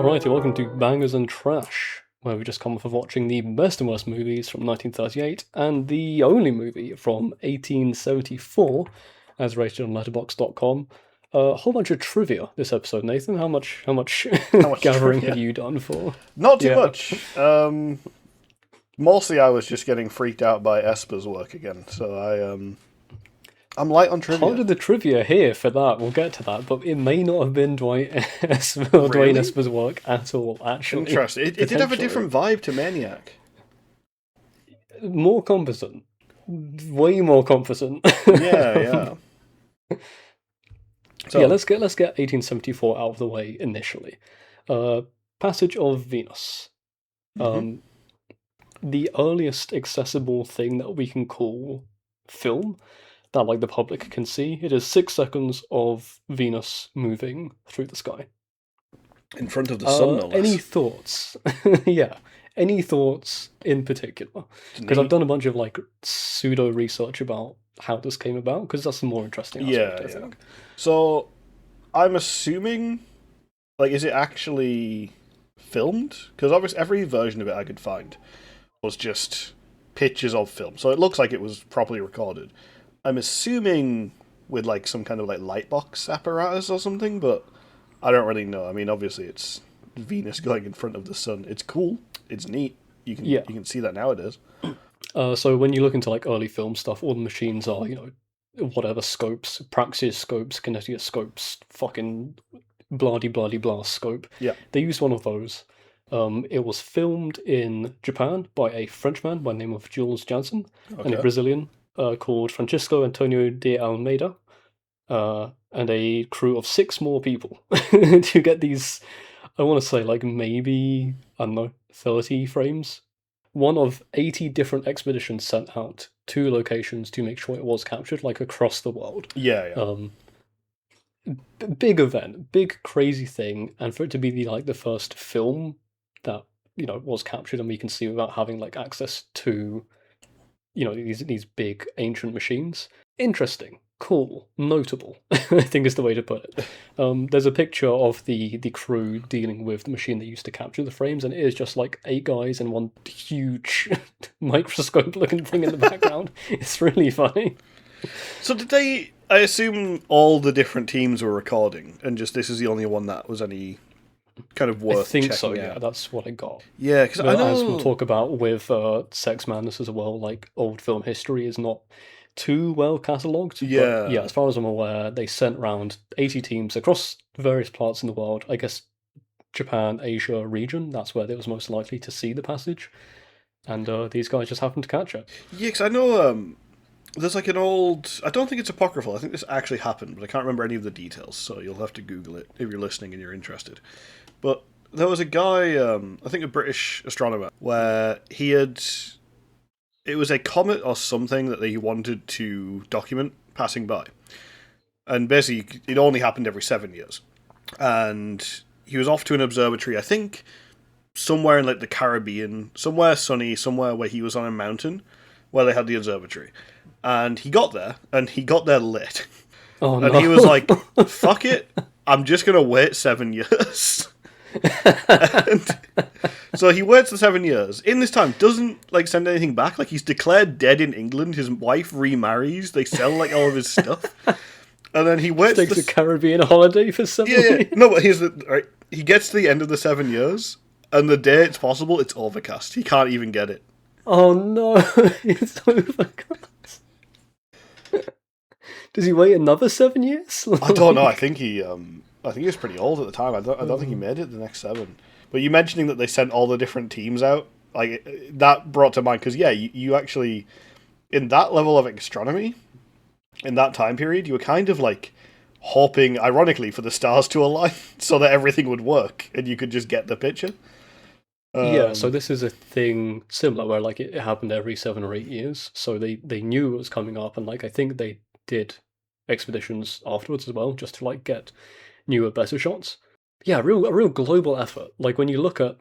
Alrighty, welcome to Bangers and Trash, where we just come off of watching the best and worst movies from 1938 and the only movie from 1874, as rated on letterboxd.com. A whole bunch of trivia this episode, Nathan. How much gathering trivia? have you done for? Not too Yeah. much. Mostly I was just getting freaked out by Esper's work again, so I'm light on trivia. Part of the trivia here for that, we'll get to that, but it may not have been Dwight Esper or Dwayne Really? Esper's work at all, actually. Interesting. It did have a Potentially. different vibe to Maniac. More competent. Way more competent. Yeah. So, Yeah, let's get 1874 out of the way initially. Passage of Venus. Mhm. The earliest accessible thing that we can call film that like the public can see. It is 6 seconds of Venus moving through the sky. in front of the sun, no less. Any thoughts? Yeah. Any thoughts in particular? Because I've done a bunch of like pseudo research about how this came about, because that's the more interesting aspect, I think. So, I'm assuming, like, is it actually filmed? Because obviously every version of it I could find was just pictures of film. So it looks like it was properly recorded. I'm assuming with like some kind of like lightbox apparatus or something, but I don't really know. I mean, obviously it's Venus going in front of the sun. It's cool. It's neat. You can see that nowadays. So when you look into like early film stuff, all the machines are, whatever scopes, Praxis scopes, kinetoscopes, fucking blah scope. Yeah. They used one of those. It was filmed in Japan by a Frenchman by the name of Jules Janssen and a Okay. Brazilian called Francisco Antonio de Almeida, and a crew of 6 more people to get these, I want to say like maybe, I don't know, 30 frames. One of 80 different expeditions sent out to locations to make sure it was captured, like across the world. Yeah. Big event, big crazy thing, and for it to be the first film that was captured and we can see without having like access to these big ancient machines. Interesting, cool, notable, I think is the way to put it. There's a picture of the crew dealing with the machine that used to capture the frames, and it is just like 8 guys and one huge microscope-looking thing in the background. It's really funny. So did they? I assume all the different teams were recording, and just this is the only one that was any kind of worth I think checking so, out. yeah, that's what I got. Yeah, because I But know. as we'll talk about with Sex Madness as well, like old film history is not too well catalogued. Yeah. But yeah, as far as I'm aware, they sent around 80 teams across various parts in the world. I guess Japan, Asia region, that's where they was most likely to see the passage. And these guys just happened to catch it. Yeah, because I know there's like an old. I don't think it's apocryphal. I think this actually happened, but I can't remember any of the details. So you'll have to Google it if you're listening and you're interested. But there was a guy, I think a British astronomer, where he had. It was a comet or something that he wanted to document passing by. And basically, it only happened every 7 years. And he was off to an observatory, I think, somewhere in like the Caribbean, somewhere sunny, somewhere where he was on a mountain, where they had the observatory. And he got there late. Oh And no. he was like, fuck it, I'm just going to wait 7 years. And so he waits the 7 years. In this time, doesn't like send anything back. Like he's declared dead in England. His wife remarries. They sell like all of his stuff, and then he waits. Takes a Caribbean holiday for 7 Yeah. years. No, but here's the right. He gets to the end of the 7 years, and the day it's possible, it's overcast. He can't even get it. Oh no, it's overcast. Does he wait another 7 years? I don't know. I think he was pretty old at the time. I don't think he made it the next 7. But you mentioning that they sent all the different teams out, like that brought to mind because you actually in that level of astronomy, in that time period, you were kind of like hoping, ironically, for the stars to align so that everything would work and you could just get the picture. Yeah, so this is a thing similar where like it happened every 7 or 8 years. So they knew it was coming up, and like I think they did expeditions afterwards as well, just to like get newer, better shots. Yeah, a real global effort. Like when you look at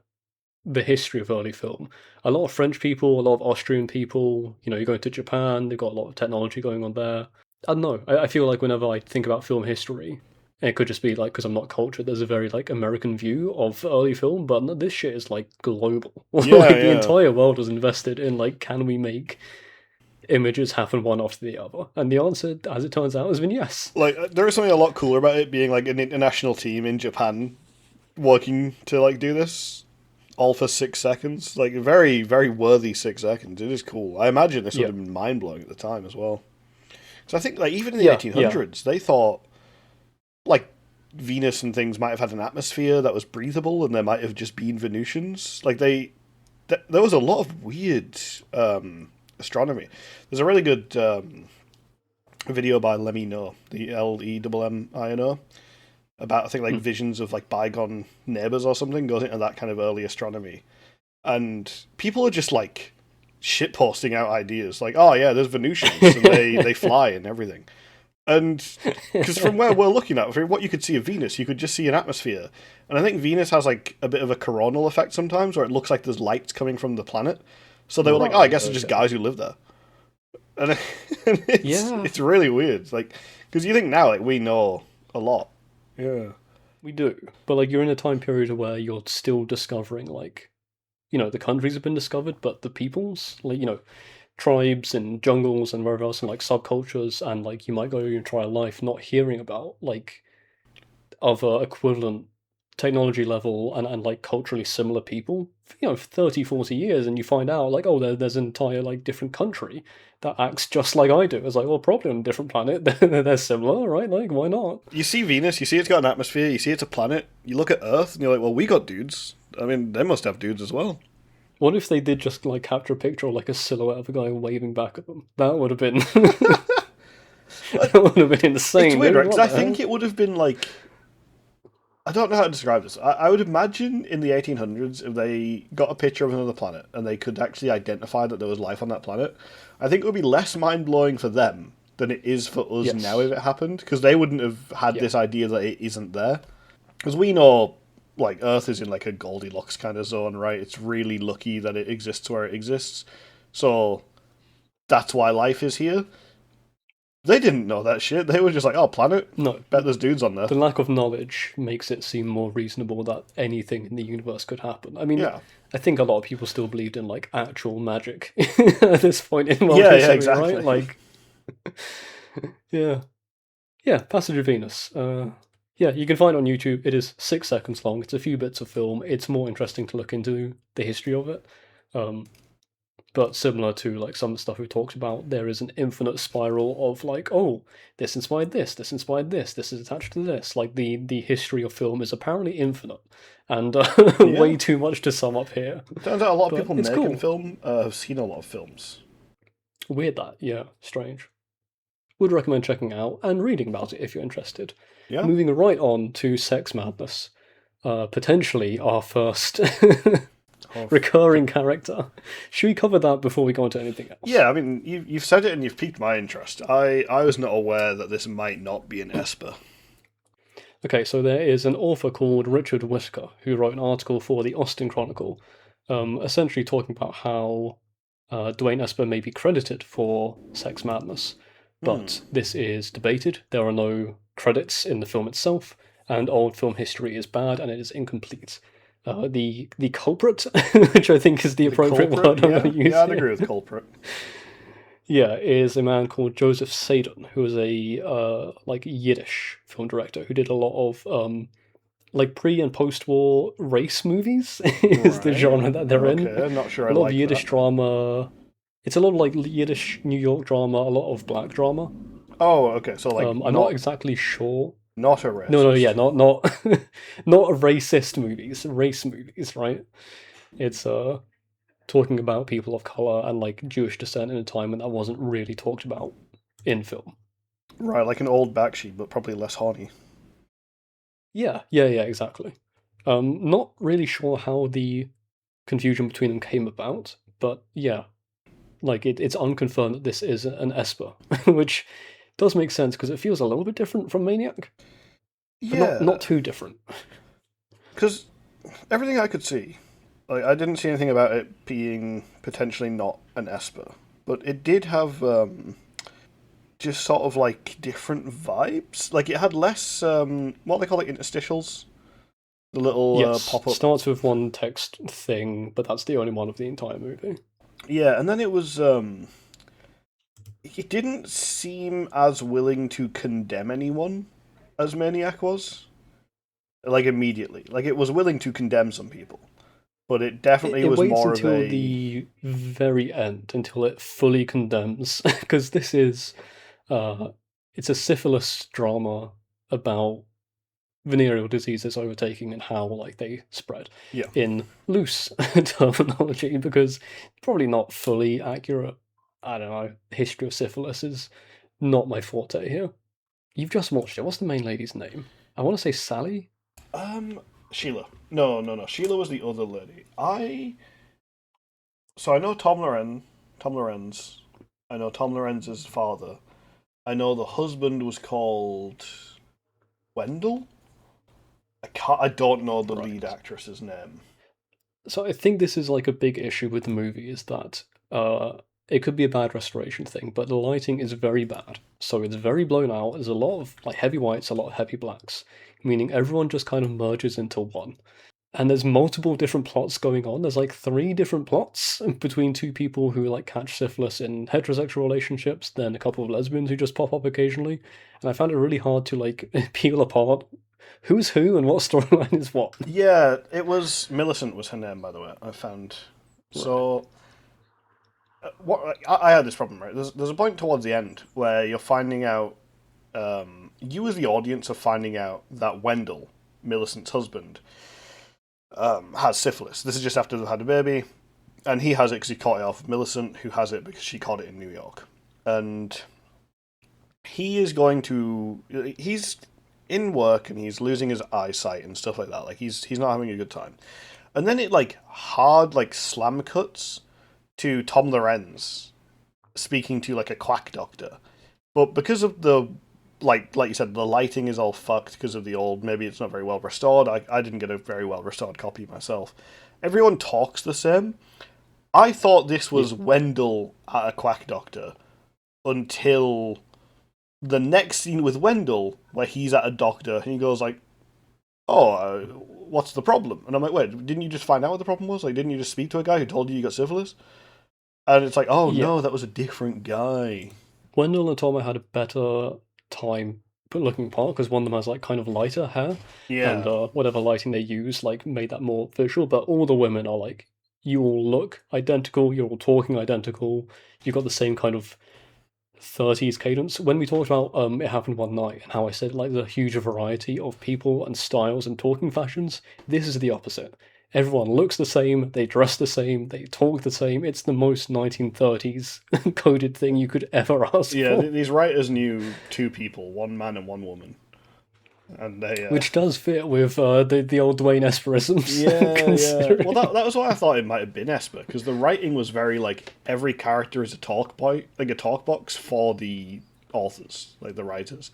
the history of early film, a lot of French people, a lot of Austrian people, you go to Japan, they've got a lot of technology going on there. I don't know. I feel like whenever I think about film history, It could just be like because I'm not cultured. There's a very like American view of early film, but no, this shit is like global. Yeah, Like the yeah. entire world was invested in like, can we make images happen one after the other? And the answer, as it turns out, has been yes. Like there is something a lot cooler about it being like an international team in Japan working to like do this all for 6 seconds. Like very, very worthy 6 seconds. It is cool. I imagine this would Yeah, have been mind blowing at the time as well. So I think like even in the yeah, yeah. 1800s, they thought like Venus and things might have had an atmosphere that was breathable, and there might have just been Venusians. Like there was a lot of weird astronomy. There's a really good video by Lemmy No, the Lemmino, about I think like Hmm. visions of like bygone neighbors or something. Goes into that kind of early astronomy, and people are just like shit posting out ideas like, oh yeah, there's Venusians and they fly and everything. And because from where we're looking at, from what you could see of Venus, you could just see an atmosphere. And I think Venus has like a bit of a coronal effect sometimes, where it looks like there's lights coming from the planet. So they were like, oh, I Right. guess it's just Okay. guys who live there. And, and it's Yeah, it's really weird, like because you think now like we know a lot. Yeah. we do. But like, you're in a time period where you're still discovering like, the countries have been discovered, but the peoples, like, tribes and jungles and wherever else, and like subcultures, and like you might go your entire life not hearing about like other equivalent technology level and like culturally similar people, 30, 40 years, and you find out like, oh, there's an entire like different country that acts just like I do. It's like, well, probably on a different planet. They're similar, right? Like, why not? You see Venus, you see it's got an atmosphere, you see it's a planet. You look at Earth, and you're like, well, we got dudes. I mean, they must have dudes as well. What if they did just like capture a picture of like a silhouette of a guy waving back at them? That would have been that would have been It's insane, weird, right? dude. Because What I the think hell? it would have been like I don't know how to describe this. I would imagine in the 1800s, if they got a picture of another planet and they could actually identify that there was life on that planet, I think it would be less mind blowing for them than it is for us now Yes. if it happened, because they wouldn't have had Yeah. this idea that it isn't there. Because we know, like, Earth is in like a Goldilocks kind of zone, right? It's really lucky that it exists where it exists. So that's why life is here. They didn't know that shit. They were just like, oh, planet? No. Bet there's dudes on there. The lack of knowledge makes it seem more reasonable that anything in the universe could happen. I mean, Yeah. I think a lot of people still believed in like actual magic at this point in world Yeah, yeah, history, right? exactly. Like, yeah, yeah. Passage of Venus. Yeah, you can find it on YouTube. It is 6 seconds long. It's a few bits of film. It's more interesting to look into the history of it. Um, but similar to like some of the stuff we talked about, there is an infinite spiral of like, oh, this inspired this inspired this is attached to this. Like the history of film is apparently infinite, and Yeah. way too much to sum up here. Turns out a lot of But people it's making cool. film have seen a lot of films. Weird that, yeah, strange. Would recommend checking out and reading about it if you're interested. Yeah. Moving right on to Sex Madness, potentially our first Oh, recurring character. Should we cover that before we go on to anything else? yeah, I mean, you've said it and you've piqued my interest. I was not aware that this might not be an Esper. Okay, so there is an author called Richard Whitaker who wrote an article for the Austin Chronicle, essentially talking about how Dwayne Esper may be credited for Sex Madness, Hmm. but this is debated. There are no credits in the film itself, and old film history is bad and it is incomplete. The culprit, which I think is the The appropriate culprit, word I'm yeah, going to use yeah, I'd here, agree with culprit. yeah, is a man called Joseph Sadon, who is a like Yiddish film director who did a lot of like pre and post war race movies is the Right. genre that they're in. Okay. I'm not sure I A lot of like Yiddish that. drama. It's a lot of like Yiddish New York drama, a lot of black drama. Oh, okay. So like I'm not exactly sure. not a No, no, yeah, racist. not not racist movies, race movies, right? It's talking about people of color and like Jewish descent in a time when that wasn't really talked about in film. Right, like an old Bakshi, but probably less horny. Yeah, yeah, yeah, exactly. Not really sure how the confusion between them came about, but yeah, like it's unconfirmed that this is an Esper, which does make sense because it feels a little bit different from Maniac, but not Yeah, too different. because everything I could see, like I didn't see anything about it being potentially not an Esper, but it did have just sort of like different vibes. Like it had less what they call like interstitials, the little Yes, pop up. starts with one text thing, but that's the only one of the entire movie. Yeah, and then it was it didn't seem as willing to condemn anyone as Maniac was. Like immediately, like it was willing to condemn some people, but it definitely It was waits more of until a the very end until it fully condemns, because this is uh, it's a syphilis drama about venereal diseases overtaking and how like they spread yeah. in loose terminology, because probably not fully accurate. I don't know. History of syphilis is not my forte here. You've just watched it. What's the main lady's name? I want to say Sally. Um, Sheila. No, no, no. Sheila was the other lady. So I know Tom Lorenz. I know Tom Lorenz's father. I know the husband was called Wendell. I don't know the lead Right. actress's name. So I think this is like a big issue with the movie is that it could be a bad restoration thing, but the lighting is very bad. So it's very blown out. There's a lot of like heavy whites, a lot of heavy blacks, meaning everyone just kind of merges into one. And there's multiple different plots going on. There's like three different plots between two people who like catch syphilis in heterosexual relationships, then a couple of lesbians who just pop up occasionally. And I found it really hard to like peel apart who's who and what storyline is what. Yeah, it was Millicent was her name, by the way. I found Right. so. What I had this problem, right? There's a point towards the end where you're finding out. You as the audience are finding out that Wendell, Millicent's husband, has syphilis. This is just after they've had a baby, and he has it because he caught it off of Millicent, who has it because she caught it in New York. And he is going to. He's in work and he's losing his eyesight and stuff like that. Like he's not having a good time. And then it like hard like slam cuts to Tom Lorenz speaking to like a quack doctor. But because of the like you said, the lighting is all fucked because of the old. Maybe it's not very well restored. I didn't get a very well restored copy myself. Everyone talks the same. I thought this Yeah. was Wendell at a quack doctor until the next scene with Wendell, where he's at a doctor and he goes like, "Oh, what's the problem?" And I'm like, "Wait, didn't you just find out what the problem was? Like, didn't you just speak to a guy who told you got syphilis?" And it's like, "Oh Yeah. no, that was a different guy." Wendell and Tom had a better time looking apart because one of them has like kind of lighter hair, and Yeah, whatever lighting they use like made that more visual. But all the women are like, you all look identical, you're all talking identical, you've got the same kind of 30s cadence. When we talked about It Happened One Night and how I said like there's a huge variety of people and styles and talking fashions, this is the opposite. Everyone looks the same, they dress the same, they talk the same. It's the most 1930s coded thing you could ever ask yeah. for. These writers knew two people, one man and one woman, and they. Which does fit with the old Dwayne Esperisms, Yeah, yeah. Well, considering. that was why I thought it might have been Esper because the writing was very like every character is a talk boy, like a talk box for the authors, like the writers.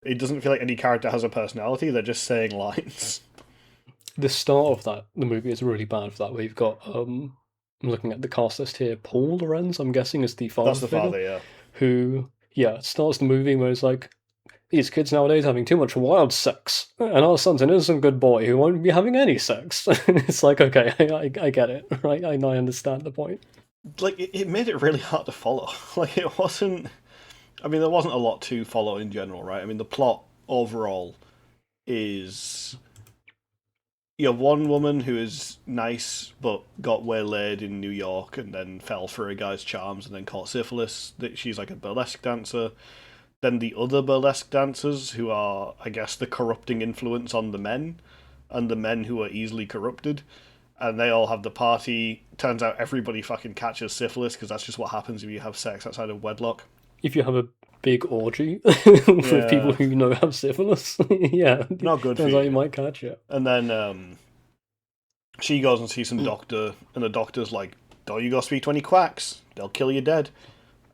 It doesn't feel like any character has a personality; they're just saying lines. The start of the movie is really bad for that. Where you've got I'm looking at the cast list here. Paul Lorenz, I'm guessing, is the That's father the figure, father, yeah. who yeah starts the movie where it's like these kids nowadays having too much wild sex, and our son's an innocent good boy who won't be having any sex. It's like okay, I get it, right? I understand the point. Like it made it really hard to follow. Like it wasn't. I mean, there wasn't a lot to follow in general, right? I mean, the plot overall is you have one woman who is nice but got waylaid in New York and then fell for a guy's charms and then caught syphilis. That she's like a burlesque dancer. Then the other burlesque dancers who are, I guess, the corrupting influence on the men, and the men who are easily corrupted. And they all have the party. Turns out everybody fucking catches syphilis because that's just what happens if you have sex outside of wedlock. If you have a big orgy with people Yeah, who you know have syphilis, yeah, not good for turns out you you. might catch it. And then she goes and sees some doctor, and the doctor's like, "Don't you go speak to any quacks? They'll kill you dead."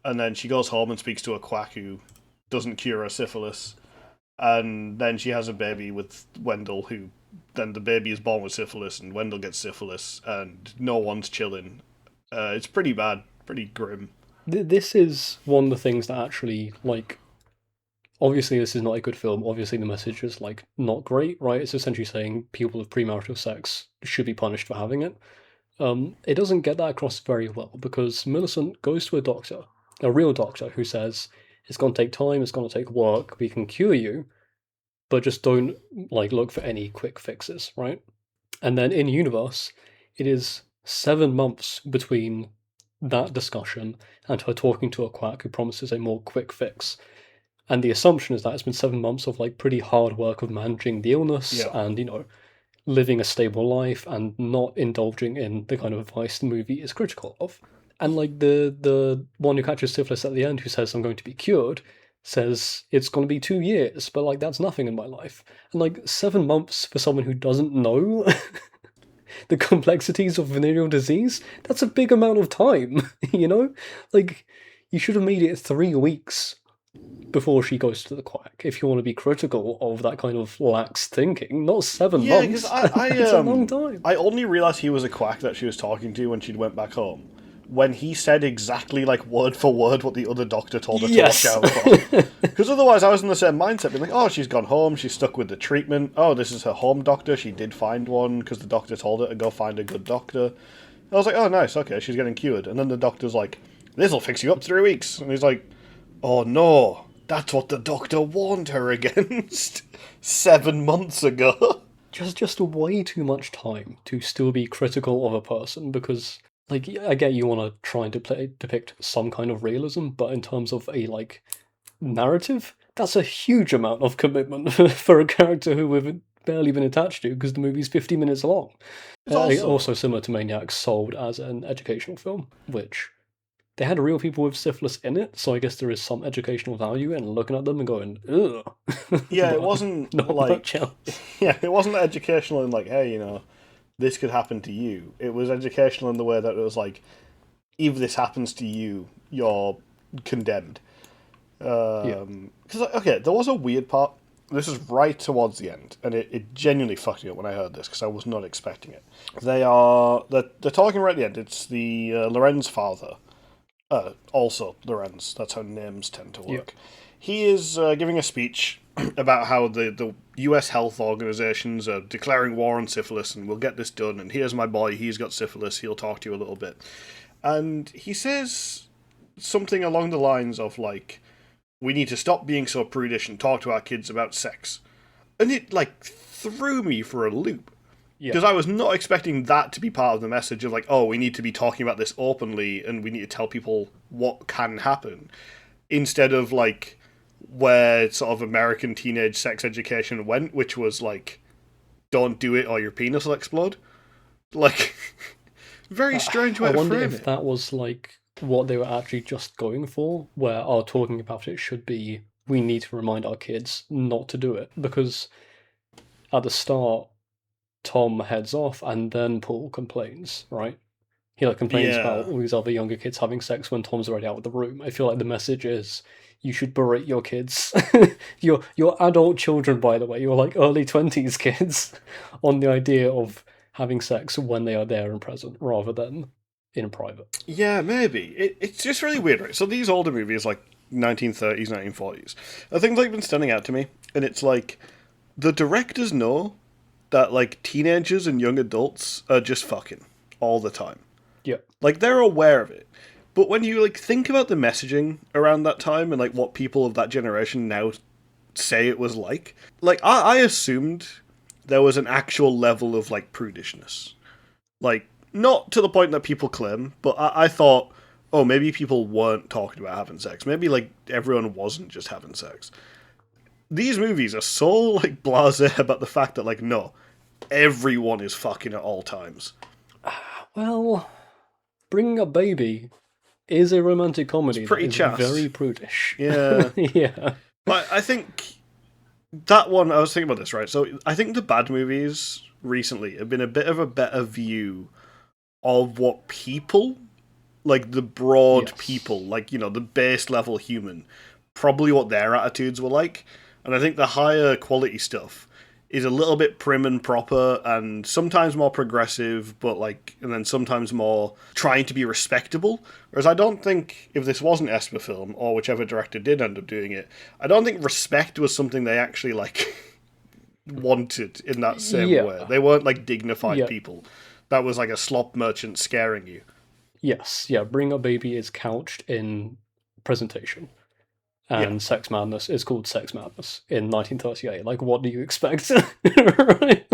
And then she goes home and speaks to a quack who doesn't cure her syphilis. And then she has a baby with Wendell, who then the baby is born with syphilis, and Wendell gets syphilis, and no one's chilling. It's pretty bad, pretty grim. This is one of the things that actually, like, obviously this is not a good film. Obviously the message is like not great, right? It's essentially saying people with premarital sex should be punished for having it. It doesn't get that across very well because Millicent goes to a doctor, a real doctor, who says it's going to take time, it's going to take work, we can cure you, but just don't like look for any quick fixes, right? And then in universe, it is 7 months between that discussion and her talking to a quack who promises a more quick fix. And the assumption is that it's been 7 months of like pretty hard work of managing the illness Yeah. and, living a stable life and not indulging in the kind of advice the movie is critical of. And like the one who catches syphilis at the end who says I'm going to be cured says it's going to be 2 years, but like that's nothing in my life. And like 7 months for someone who doesn't know the complexities of venereal disease, that's a big amount of time, you know? Like you should have made it 3 weeks before she goes to the quack if you want to be critical of that kind of lax thinking, not seven Yeah, because months. It's a long time. I only realised he was a quack that she was talking to when she went back home. When he said exactly, like, word for word what the other doctor told her to watch Yes. out for. Because otherwise I was in the same mindset, being like, oh, she's gone home, she's stuck with the treatment, oh, this is her home doctor, she did find one, because the doctor told her to go find a good doctor. I was like, oh, nice, okay, she's getting cured. And then the doctor's like, this'll fix you up 3 weeks. And he's like, oh no, that's what the doctor warned her against 7 months ago. just way too much time to still be critical of a person because like I get you want to try and depict some kind of realism, but in terms of a like narrative, that's a huge amount of commitment for a character who we've barely been attached to because the movie's 50 minutes long. It's also, Also similar to Maniac, sold as an educational film, which they had real people with syphilis in it, so I guess there is some educational value in looking at them and going, ugh. yeah, it But wasn't not like, much else. yeah, it wasn't educational in like, hey, this could happen to you. It was educational in the way that it was like, if this happens to you, you're condemned. Yeah. Because okay, there was a weird part. This is right towards the end, and it genuinely fucked me up when I heard this because I was not expecting it. They're talking right at the end. It's the Loren's father, also Lorenz. That's how names tend to Yeah. work. He is giving a speech about how the U.S. health organizations are declaring war on syphilis, and we'll get this done. And here's my boy. He's got syphilis. He'll talk to you a little bit. And he says something along the lines of like, we need to stop being so prudish and talk to our kids about sex. And it, like, threw me for a loop. Yeah. Because I was not expecting that to be part of the message of, like, oh, we need to be talking about this openly and we need to tell people what can happen. Instead of, like, where sort of American teenage sex education went, which was, like, don't do it or your penis will explode. Like, very strange way I to wonder frame if it. that was like what they were actually just going for, where our talking about it should be we need to remind our kids not to do it. Because at the start, Tom heads off and then Paul complains, right? He like complains about Yeah. all these other younger kids having sex when Tom's already out of the room. I feel like the message is you should berate your kids. Your adult children, by the way, you're like early 20s kids on the idea of having sex when they are there and present rather than in private. Yeah, maybe. It's just really weird, right? So these older movies, like 1930s, 1940s, are things like been standing out to me, and it's like the directors know that like teenagers and young adults are just fucking all the time. Yeah. Like they're aware of it. But when you like think about the messaging around that time and like what people of that generation now say it was like I assumed there was an actual level of like prudishness. Like, not to the point that people claim, but I thought, oh, maybe people weren't talking about having sex. Maybe, like, everyone wasn't just having sex. These movies are so, like, blasé about the fact that, like, no, everyone is fucking at all times. Well, bringing up Baby is a romantic comedy that pretty is chaste. very prudish. Yeah. Yeah. But I think that one, I was thinking about this, right? So I think the bad movies recently have been a bit of a better view of what people, like the broad Yes. people, like, the base level human, probably what their attitudes were like. And I think the higher quality stuff is a little bit prim and proper and sometimes more progressive, but and then sometimes more trying to be respectable. Whereas I don't think if this wasn't Esper film or whichever director did end up doing it, I don't think respect was something they actually wanted in that same way. They weren't dignified people. That was like a slop merchant scaring you. Yes, yeah. Bring a Baby is couched in presentation. And Sex Madness is called Sex Madness in 1938. Like, what do you expect? Right?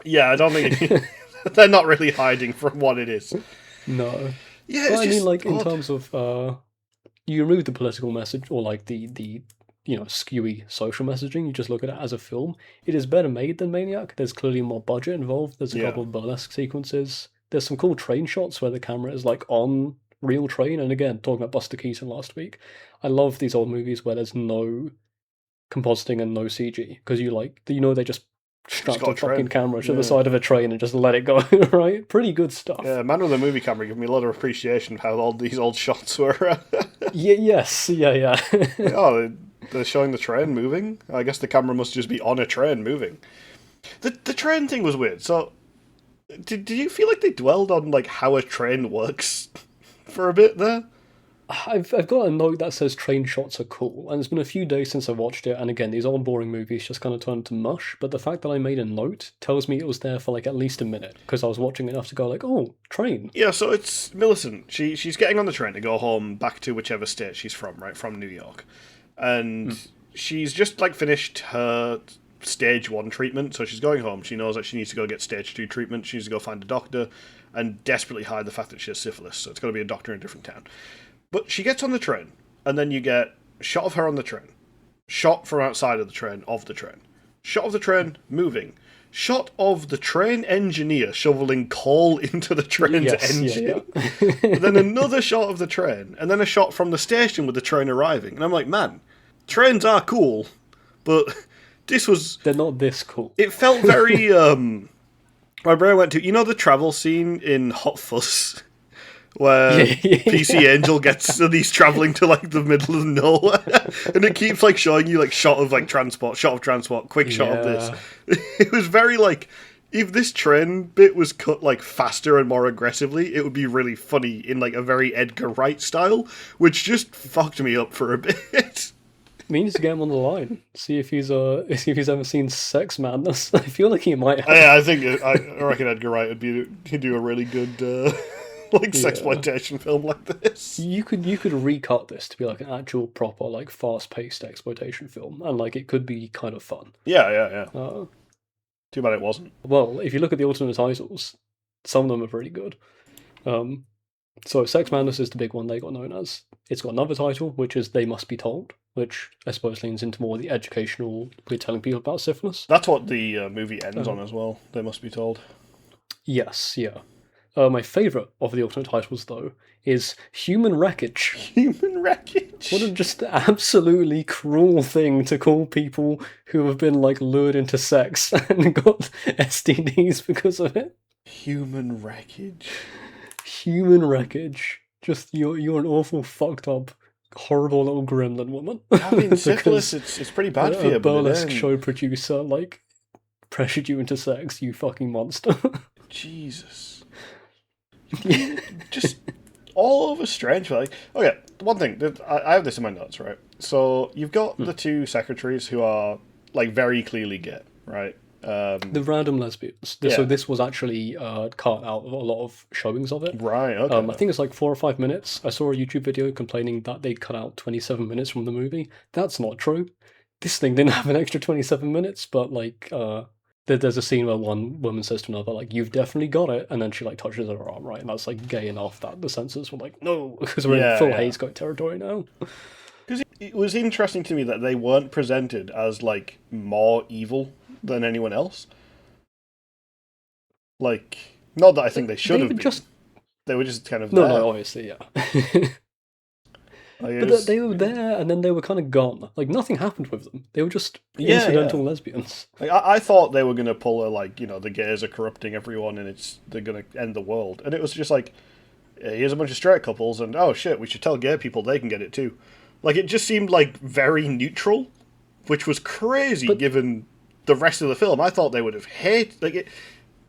Yeah, I don't think they're not really hiding from what it is. No. Yeah, but I mean, in terms of you remove the political message or the skewy social messaging. You just look at it as a film. It is better made than Maniac. There's clearly more budget involved. There's a couple of burlesque sequences. There's some cool train shots where the camera is on real train. And again, talking about Buster Keaton last week, I love these old movies where there's no compositing and no CG because they just strapped a fucking camera to the side of a train and just let it go. Right, pretty good stuff. Yeah, Man with a Movie Camera gave me a lot of appreciation of how all these old shots were. Yeah. Oh, they're showing the train moving. I guess the camera must just be on a train moving. The train thing was weird. So, did you feel like they dwelled on how a train works for a bit there? I've got a note that says train shots are cool, and it's been a few days since I watched it, and again, these old boring movies just kind of turned to mush, but the fact that I made a note tells me it was there for at least a minute, because I was watching enough to go oh, train. Yeah, so it's Millicent. She's getting on the train to go home back to whichever state she's from, right, from New York. And she's just finished her stage 1 treatment, so she's going home. She knows that she needs to go get stage 2 treatment. She needs to go find a doctor and desperately hide the fact that she has syphilis, so it's got to be a doctor in a different town. But she gets on the train, and then you get a shot of her on the train, shot from outside of the train, shot of the train moving, shot of the train engineer shoveling coal into the train's engine, and then another shot of the train, and then a shot from the station with the train arriving. And I'm like, man, trains are cool, but this was... They're not this cool. It felt very... my brain went to, the travel scene in Hot Fuzz? Where PC Angel gets and he's travelling to the middle of nowhere, and it keeps showing you shot of transport, quick shot of this. It was very if this train bit was cut faster and more aggressively, it would be really funny in a very Edgar Wright style, which just fucked me up for a bit. We need to get him on the line. See if he's ever seen Sex Madness. I feel like he might have. Yeah, I reckon Edgar Wright he'd do a really good sexploitation film like this. You could recut this to be an actual proper fast-paced exploitation film, and it could be kind of fun. Yeah. Too bad it wasn't. Well, if you look at the alternate titles, some of them are pretty good. So Sex Madness is the big one they got known as. It's got another title, which is They Must Be Told, which I suppose leans into more the educational, we're telling people about syphilis. That's what the movie ends on as well, They Must Be Told. Yes, yeah. My favourite of the alternate titles, though, is Human Wreckage. Human Wreckage? What a just absolutely cruel thing to call people who have been, lured into sex and got STDs because of it. Human Wreckage? Human Wreckage. Just, you're an awful, fucked up, horrible little gremlin woman. Having syphilis, it's pretty bad for you. A burlesque show producer, pressured you into sex, you fucking monster. Jesus. Just all over strange. Okay, one thing, I have this in my notes, right? So you've got the two secretaries who are very clearly gay, right? The random lesbians. So this was actually cut out of a lot of showings of it. Right, okay. I think it's 4 or 5 minutes. I saw a YouTube video complaining that they cut out 27 minutes from the movie. That's not true. This thing didn't have an extra 27 minutes, but there's a scene where one woman says to another, you've definitely got it, and then she touches her arm, right? And that's gay enough that the censors were no, because we're in full Hays Code territory now. Because it was interesting to me that they weren't presented as more evil than anyone else. Not that I think they should have been. They were just kind of there. No, obviously, yeah. But they were there, and then they were kind of gone. Nothing happened with them. They were just incidental lesbians. I thought they were going to pull the gays are corrupting everyone, and they're going to end the world. And it was just here's a bunch of straight couples, and oh shit, we should tell gay people they can get it too. It just seemed very neutral, which was crazy given the rest of the film, I thought they would have hated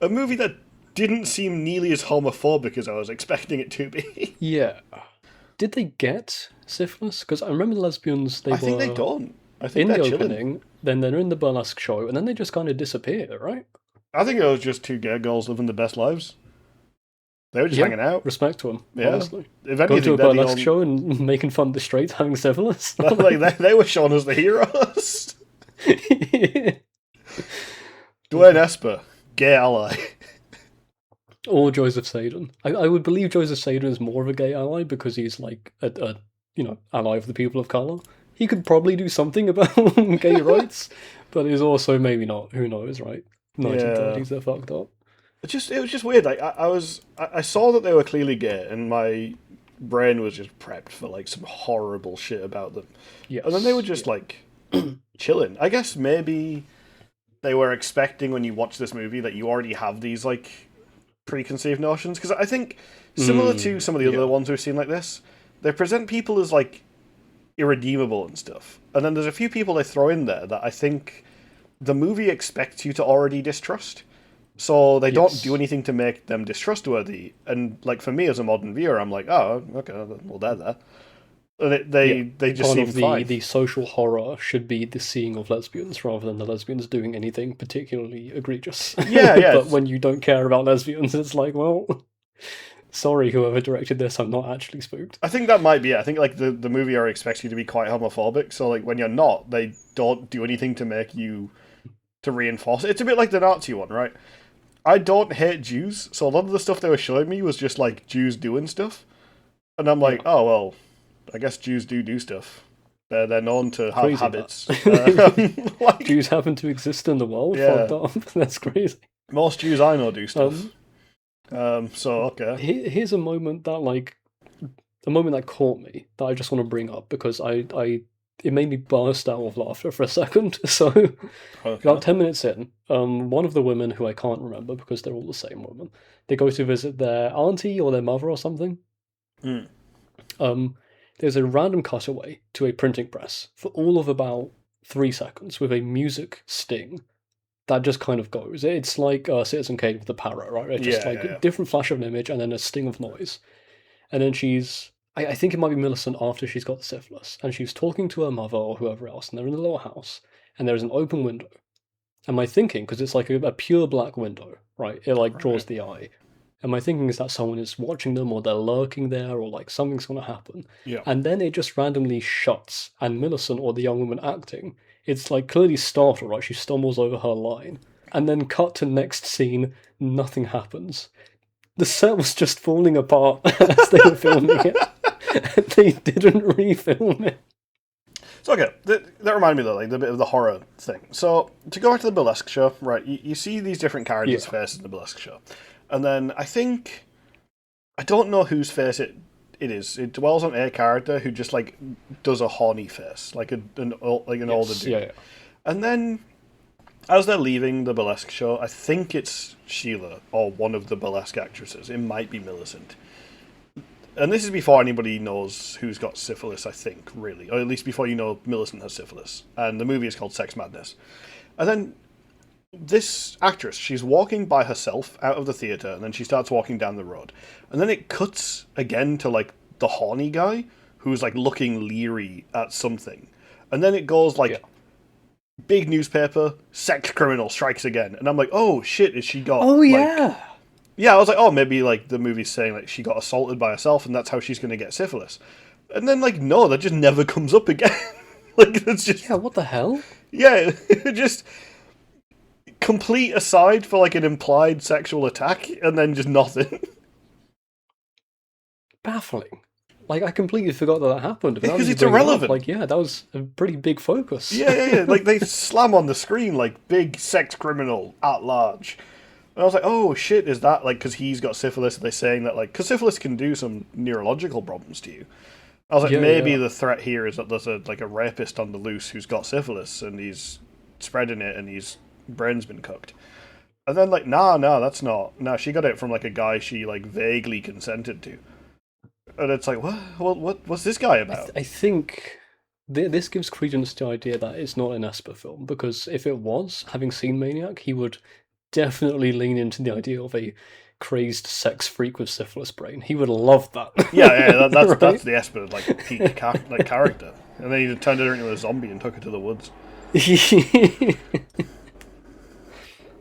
a movie that didn't seem nearly as homophobic as I was expecting it to be. Yeah. Did they get syphilis? Because I remember the lesbians, they I think they were don't. I think in the they're chilling. opening, then they're in the burlesque show, and then they just kind of disappear, right? I think it was just two gay girls living the best lives. They were just Yeah, hanging out. respect to them, Yeah. honestly. If Going to anything, a burlesque show and making fun of the straights having syphilis. like they were shown as the heroes. Dwayne Esper, gay ally. Or Joseph Sadin. I would believe Joseph Sadin is more of a gay ally because he's like a ally of the people of color. He could probably do something about gay rights, but he's also maybe not. Who knows, right? 1930s, they're fucked up. It was just weird. Like I saw that they were clearly gay, and my brain was just prepped for like some horrible shit about them. Yes. And then they were just like chilling. I guess maybe they were expecting when you watch this movie that you already have these like preconceived notions, because I think similar to some of the other ones we've seen like this, they present people as like irredeemable and stuff, and then there's a few people they throw in there that I think the movie expects you to already distrust, so they don't do anything to make them distrustworthy. And like for me as a modern viewer, I'm like, oh, okay, well they're there, and they just seem fine. The social horror should be the seeing of lesbians rather than the lesbians doing anything particularly egregious. Yeah. But when you don't care about lesbians, it's like, well, sorry, whoever directed this, I'm not actually spooked. I think that might be it. I think like the movie already expects you to be quite homophobic, so like when you're not, they don't do anything to make you to reinforce it. It's a bit like the Nazi one, right? I don't hate Jews, so a lot of the stuff they were showing me was just like Jews doing stuff, and I'm like, oh well, I guess Jews do stuff. They're known to have Crazy habits. Like, Jews happen to exist in the world. Yeah. Fucked up. That's crazy. Most Jews I know do stuff. So okay. Here's a moment that caught me that I just want to bring up because it made me burst out of laughter for a second. So about 10 minutes in, one of the women who I can't remember because they're all the same woman, they go to visit their auntie or their mother or something. There's a random cutaway to a printing press for all of about 3 seconds with a music sting that just kind of goes. It's like Citizen Kane with the parrot, right? It's just a different flash of an image and then a sting of noise. And then I think it might be Millicent after she's got the syphilis, and she's talking to her mother or whoever else, and they're in a little house, and there's an open window. And my thinking, because it's like a pure black window, right? It like draws the eye. And my thinking is that someone is watching them, or they're lurking there, or like something's going to happen. Yeah. And then it just randomly shuts, and Millicent, or the young woman acting, it's like clearly startled, right? She stumbles over her line. And then cut to next scene, nothing happens. The set was just falling apart as they were filming it. They didn't refilm it. So okay, that reminded me though, like the bit of the horror thing. So to go back to the burlesque show, right? You see these different characters' faces in the burlesque show, and then I don't know whose face it is. It dwells on a character who just like does a horny face, like an older dude. Yeah. And then as they're leaving the burlesque show, I think it's Sheila or one of the burlesque actresses. It might be Millicent. And this is before anybody knows who's got syphilis, I think, really. Or at least before you know Millicent has syphilis. And the movie is called Sex Madness. And then this actress, she's walking by herself out of the theatre, and then she starts walking down the road. And then it cuts again to, like, the horny guy who's, like, looking leery at something. And then it goes, like, big newspaper, sex criminal strikes again. And I'm like, oh, shit, has she got... Oh, yeah! Yeah, I was like, oh, maybe, like, the movie's saying, like, she got assaulted by herself and that's how she's going to get syphilis. And then, like, no, that just never comes up again. Like, it's just... Yeah, what the hell? Yeah, just complete aside for, like, an implied sexual attack and then just nothing. Baffling. Like, I completely forgot that happened. Because it's irrelevant. Like, yeah, that was a pretty big focus. Yeah. Like, they slam on the screen, like, big sex criminal at large. And I was like, oh, shit, is that, like, because he's got syphilis, are they saying that, like, because syphilis can do some neurological problems to you. I was like, maybe the threat here is that there's a rapist on the loose who's got syphilis, and he's spreading it, and his brain's been cooked. And then, like, no, that's not. No, she got it from, like, a guy she, like, vaguely consented to. And it's like, what's this guy about? I think this gives credence to the idea that it's not an Esper film, because if it was, having seen Maniac, he would definitely lean into the idea of a crazed sex freak with syphilis brain. He would love that. Yeah, that's right? the Esper like peak character, and then he turned her into a zombie and took her to the woods.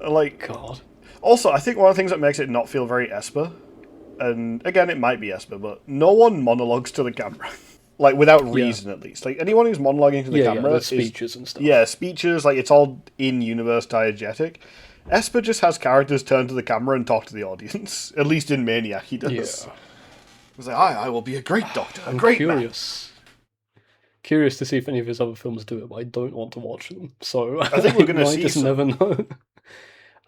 Like, God. also, I think one of the things that makes it not feel very Esper, and again, it might be Esper, but no one monologues to the camera. Like, without reason, at least. Like, anyone who's monologuing to the camera the speeches and stuff. Yeah, speeches, like, it's all in-universe diegetic. Esper just has characters turn to the camera and talk to the audience. At least in Maniac, he does. Yeah. He's like, I will be a great doctor, a great curious. Curious to see if any of his other films do it, but I don't want to watch them. So I think we're going to see just some. never know.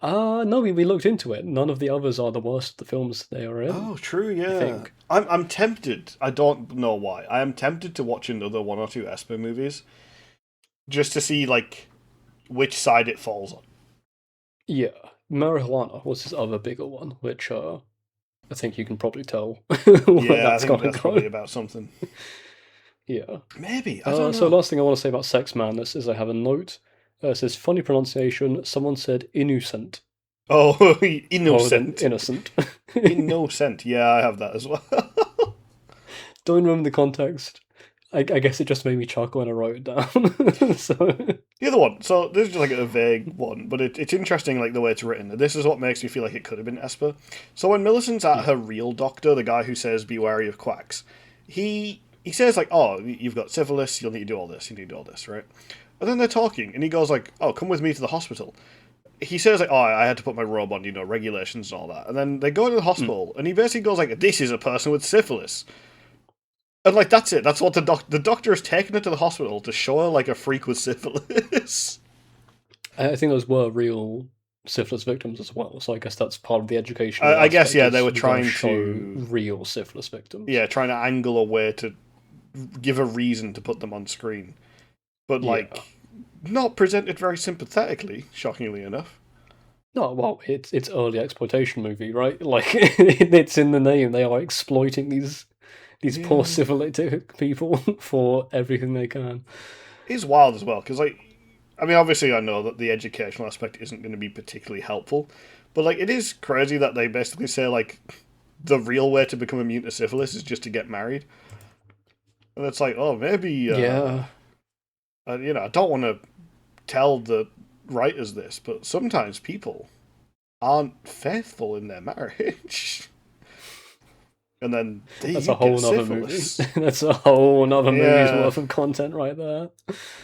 No, we looked into it. None of the others are the worst of the films they are in. Oh, true, yeah. I think. I'm tempted. I don't know why. I am tempted to watch another one or two Esper movies, just to see like which side it falls on. Yeah, Marijuana was his other bigger one, which I think you can probably tell. Yeah, I think that's probably about something. Yeah, maybe. I don't know. So last thing I want to say about Sex Madness is I have a note. It says funny pronunciation. Someone said innocent. Oh, innocent. Innocent. Innocent. Yeah, I have that as well. Don't remember the context. I guess it just made me chuckle when I wrote it down. So the other one. So this is just like a vague one, but it's interesting, like the way it's written. This is what makes me feel like it could have been Esper. So when Millicent's at her real doctor, the guy who says "Be wary of quacks," he says like, "Oh, you've got syphilis. You'll need to do all this. You need to do all this, right?" And then they're talking, and he goes like, "Oh, come with me to the hospital." He says like, "Oh, I had to put my robe on, regulations and all that." And then they go to the hospital, and he basically goes like, "This is a person with syphilis." And, like, that's it. That's what the doctor has taken her to the hospital to show her, like, a freak with syphilis. I think those were real syphilis victims as well, so I guess that's part of the education. I guess, yeah, they were trying to show real syphilis victims. Yeah, trying to angle a way to give a reason to put them on screen. But, like, not presented very sympathetically, shockingly enough. No, well, it's early exploitation movie, right? Like, it's in the name. They are exploiting these poor syphilitic people for everything they can. It's wild as well, because, like, I mean, obviously I know that the educational aspect isn't going to be particularly helpful, but, like, it is crazy that they basically say, like, the real way to become immune to syphilis is just to get married. And it's like, oh, maybe, I don't want to tell the writers this, but sometimes people aren't faithful in their marriage. And then that's a whole nother movie. That's a whole nother movie's worth of content right there.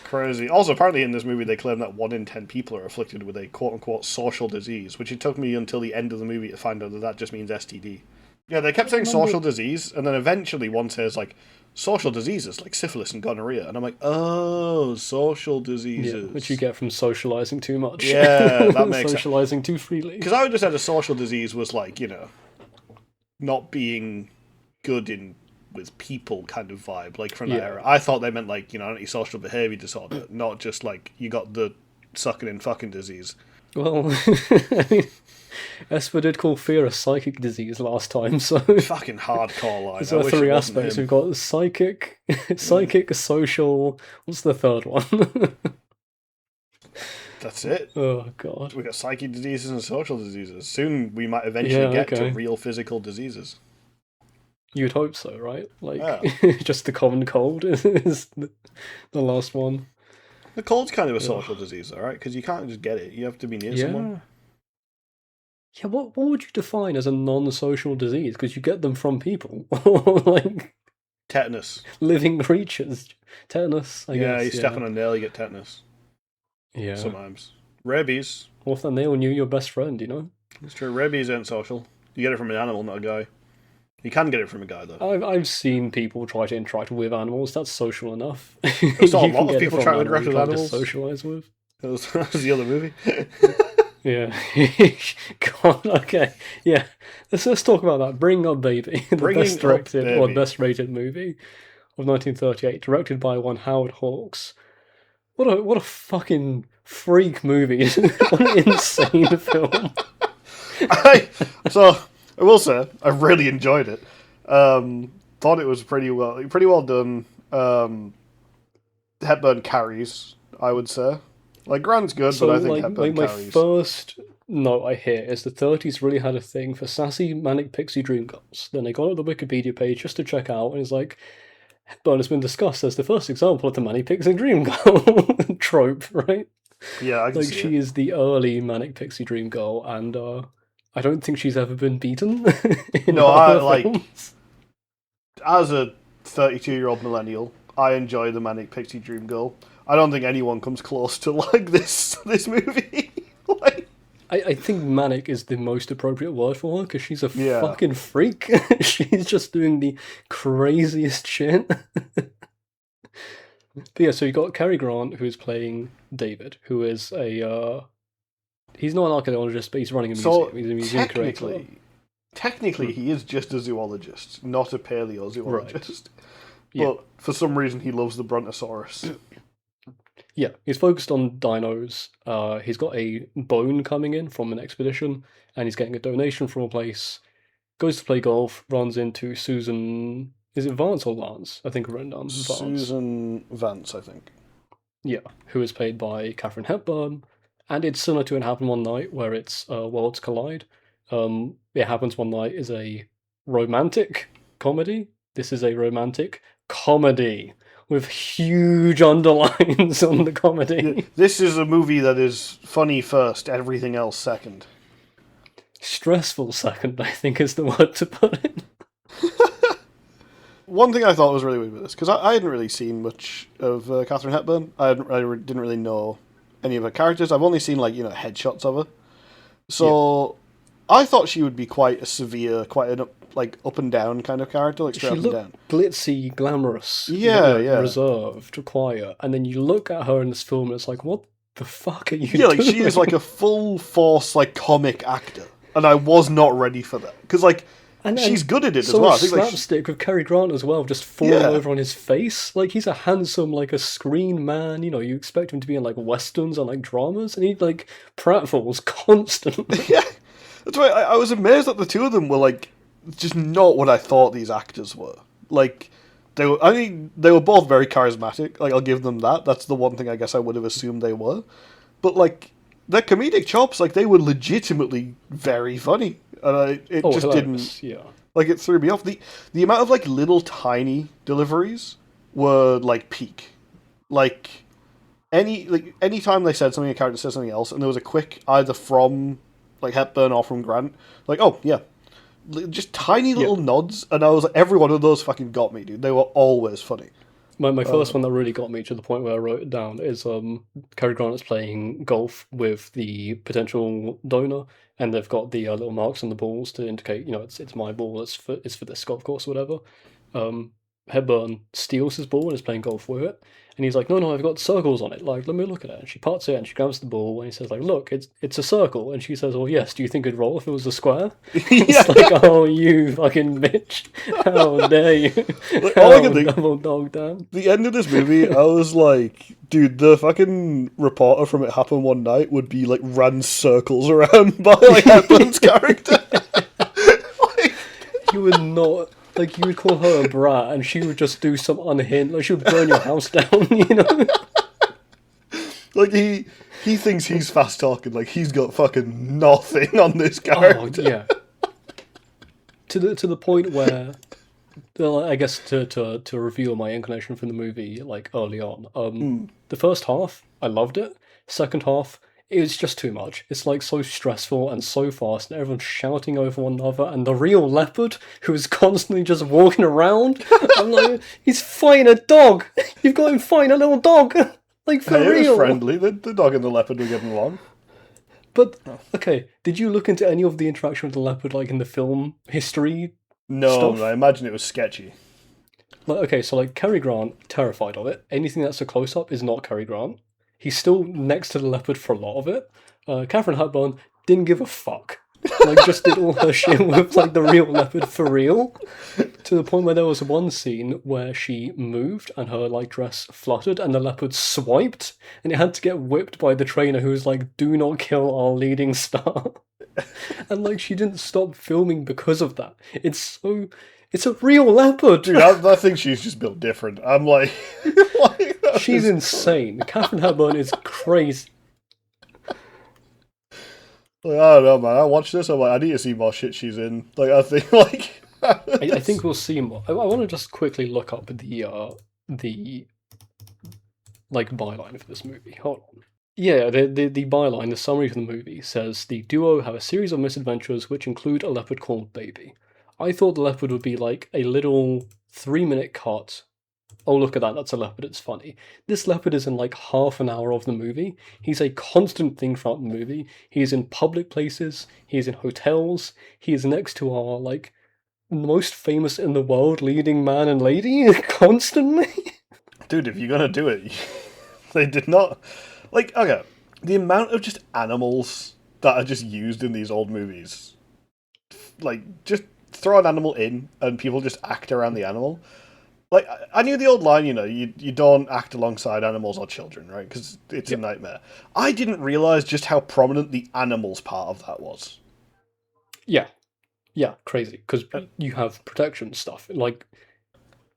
Crazy. Also, apparently in this movie they claim that 1 in 10 people are afflicted with a quote-unquote social disease, which it took me until the end of the movie to find out that just means STD. Yeah, they kept saying social disease, and then eventually one says, like, social diseases, like syphilis and gonorrhea. And I'm like, oh, social diseases. Yeah, which you get from socializing too much. Yeah, that makes socializing sense. Too freely. Because I would just said a social disease was like, not being good with people kind of vibe, like from that era. I thought they meant like, antisocial behaviour disorder, not just like you got the sucking and fucking disease. Well, I mean, Esper did call fear a psychic disease last time, so fucking hardcore line. So 3 aspects. We've got psychic, social. What's the third one? That's it. Oh god. We got psychic diseases and social diseases. Soon we might eventually get to real physical diseases. You'd hope so, right? Like, just the common cold is the last one. The cold's kind of a social disease, all right? Because you can't just get it. You have to be near someone. Yeah, what would you define as a non-social disease? Because you get them from people. Like... Tetanus. Living creatures. Tetanus, I guess. Yeah, you step on a nail, you get tetanus. Yeah. Sometimes. Rabies. What if that nail knew your best friend, It's true. Rabies ain't social. You get it from an animal, not a guy. You can get it from a guy, though. I've seen people try to interact with animals. That's social enough. There's not a lot of people trying to interact with animals. Socialize with. That was the other movie. Yeah. God, okay. Yeah. Let's talk about that. Bring Up Baby. The best directed or best rated movie of 1938. Directed by one Howard Hawks. What a fucking freak movie. What an insane film. I will say, I really enjoyed it. Thought it was pretty well done. Hepburn carries, I would say. Like, Grant's good, but So, I think like, Hepburn my carries. first note I hear is the 30s really had a thing for sassy manic pixie dream girls. Then they got on the Wikipedia page just to check out, and it's like, Hepburn has been discussed as the first example of the manic pixie dream girl trope, right? Yeah, I can Like, see she it. is the early manic pixie dream girl, and I don't think she's ever been beaten in No, I, other like, films. as a 32-year-old millennial, I enjoy the Manic Pixie Dream Girl. I don't think anyone comes close to, like, this movie. Like, I think manic is the most appropriate word for her because she's a yeah. fucking freak. She's just doing the craziest shit. But yeah, so you got Cary Grant, who is playing David, who is he's not an archaeologist, but he's running a So, museum. He's a museum curator. technically, he is just a zoologist, not a Right. paleozoologist. Yeah. But for some reason, he loves the Brontosaurus. Yeah, he's focused on dinos. He's got a bone coming in from an expedition, and he's getting a donation from a place. Goes to play golf, runs into Susan. Is it Vance or Lance? I think I've written down Vance. Susan Vance, I think. Yeah, who is played by Katherine Hepburn, and it's similar to It Happened One Night, where it's worlds collide. It Happens One Night is a romantic comedy. This is a romantic comedy with huge underlines on the comedy. This is a movie that is funny first, everything else second. Stressful second, I think, is the word to put it. One thing I thought was really weird with this, because I hadn't really seen much of Katherine Hepburn. I didn't really know any of her characters. I've only seen, like, headshots of her. So I thought she would be quite a severe, quite an up and down kind of character, like straight She up and down. looked glitzy, glamorous, Yeah, yeah. reserved, quiet, and then you look at her in this film, and it's like, what the fuck are you Yeah, like doing? she is like a full force like comic actor, and I was not ready for that because like she's good at it as so well. I is think like slapstick with Cary Grant as well, just falling Yeah. over on his face. Like he's a handsome, like a screen man. You know, you expect him to be in like westerns and like dramas, and he like pratfalls constantly. yeah, that's why I was amazed that the two of them were like just not what I thought these actors were. Like they were, I mean, they were both very charismatic. Like I'll give them that. That's the one thing I guess I would have assumed they were. But like their comedic chops, like they were legitimately very funny, and it Oh, just hilarious! didn't. Yeah. Like it threw me off. The amount of like little tiny deliveries were like peak. Like any time they said something, a character said something else, and there was a quick either from like Hepburn or from Grant, like oh yeah, just tiny little nods, and I was like every one of those fucking got me, dude. They were always funny. My first one that really got me to the point where I wrote it down is Cary Grant is playing golf with the potential donor, and they've got the little marks on the balls to indicate, you know, it's my ball, it's for this golf course or whatever. Um, Hepburn steals his ball and is playing golf with it, and he's like, no, I've got circles on it. Like, let me look at it. And she parts it and she grabs the ball and he says like, look, it's a circle. And she says, well, yes. Do you think it'd roll if it was a square? It's like, oh, you fucking bitch! How dare you? Like, all I How can think, double dog down. the end of this movie, I was like, dude, the fucking reporter from It Happened One Night would be like ran circles around by like Hepburn's character. Like, You would not. Like, you would call her a brat, and she would just do some unhinged. Like, she would burn your house down, you know? like he thinks he's fast talking, like he's got fucking nothing on this character. Oh, yeah. To the point where, well, I guess to reveal my inclination for the movie, like, early on, the first half, I loved it. Second half, it was just too much. It's, like, so stressful and so fast, and everyone's shouting over one another, and the real Leopard, who is constantly just walking around, I'm like, he's fighting a dog! You've got him fighting a little dog! Like, for Hey, it was real! friendly. The dog and the leopard were getting along. But, okay, did you look into any of the interaction with the Leopard, like, in the film history No, stuff? I imagine it was sketchy. Like, okay, so like Cary Grant, terrified of it. Anything that's a close up is not Cary Grant. He's still next to the leopard for a lot of it. Katherine Hepburn didn't give a fuck. Like, just did all her shit with like the real leopard for real. To the point where there was one scene where she moved and her like dress fluttered and the leopard swiped and it had to get whipped by the trainer who was like, "Do not kill our leading star." And like she didn't stop filming because of that. It's a real leopard. Dude, I think she's just built different. I'm like, like She's insane. Katherine Hepburn is crazy. Like, I don't know, man. I watched this. I'm like, I need to see more shit she's in. Like, I think, like, I think we'll see more. I want to just quickly look up the like byline for this movie. Hold on. Yeah, the byline, the summary for the movie says the duo have a series of misadventures which include a leopard called Baby. I thought the leopard would be like a little 3-minute cut. Oh, look at that, that's a leopard, it's funny. This leopard is in like half an hour of the movie. He's a constant thing throughout the movie. He's in public places, he's in hotels, he is next to our, like, most famous in the world leading man and lady constantly. Dude, if you're gonna do it, they did not. Like, okay, the amount of just animals that are just used in these old movies. Like, just throw an animal in and people just act around the animal. Like, I knew the old line, you know, you don't act alongside animals or children, right? Because it's a nightmare. I didn't realise just how prominent the animals part of that was. Yeah, crazy. Because you have protection stuff. Like,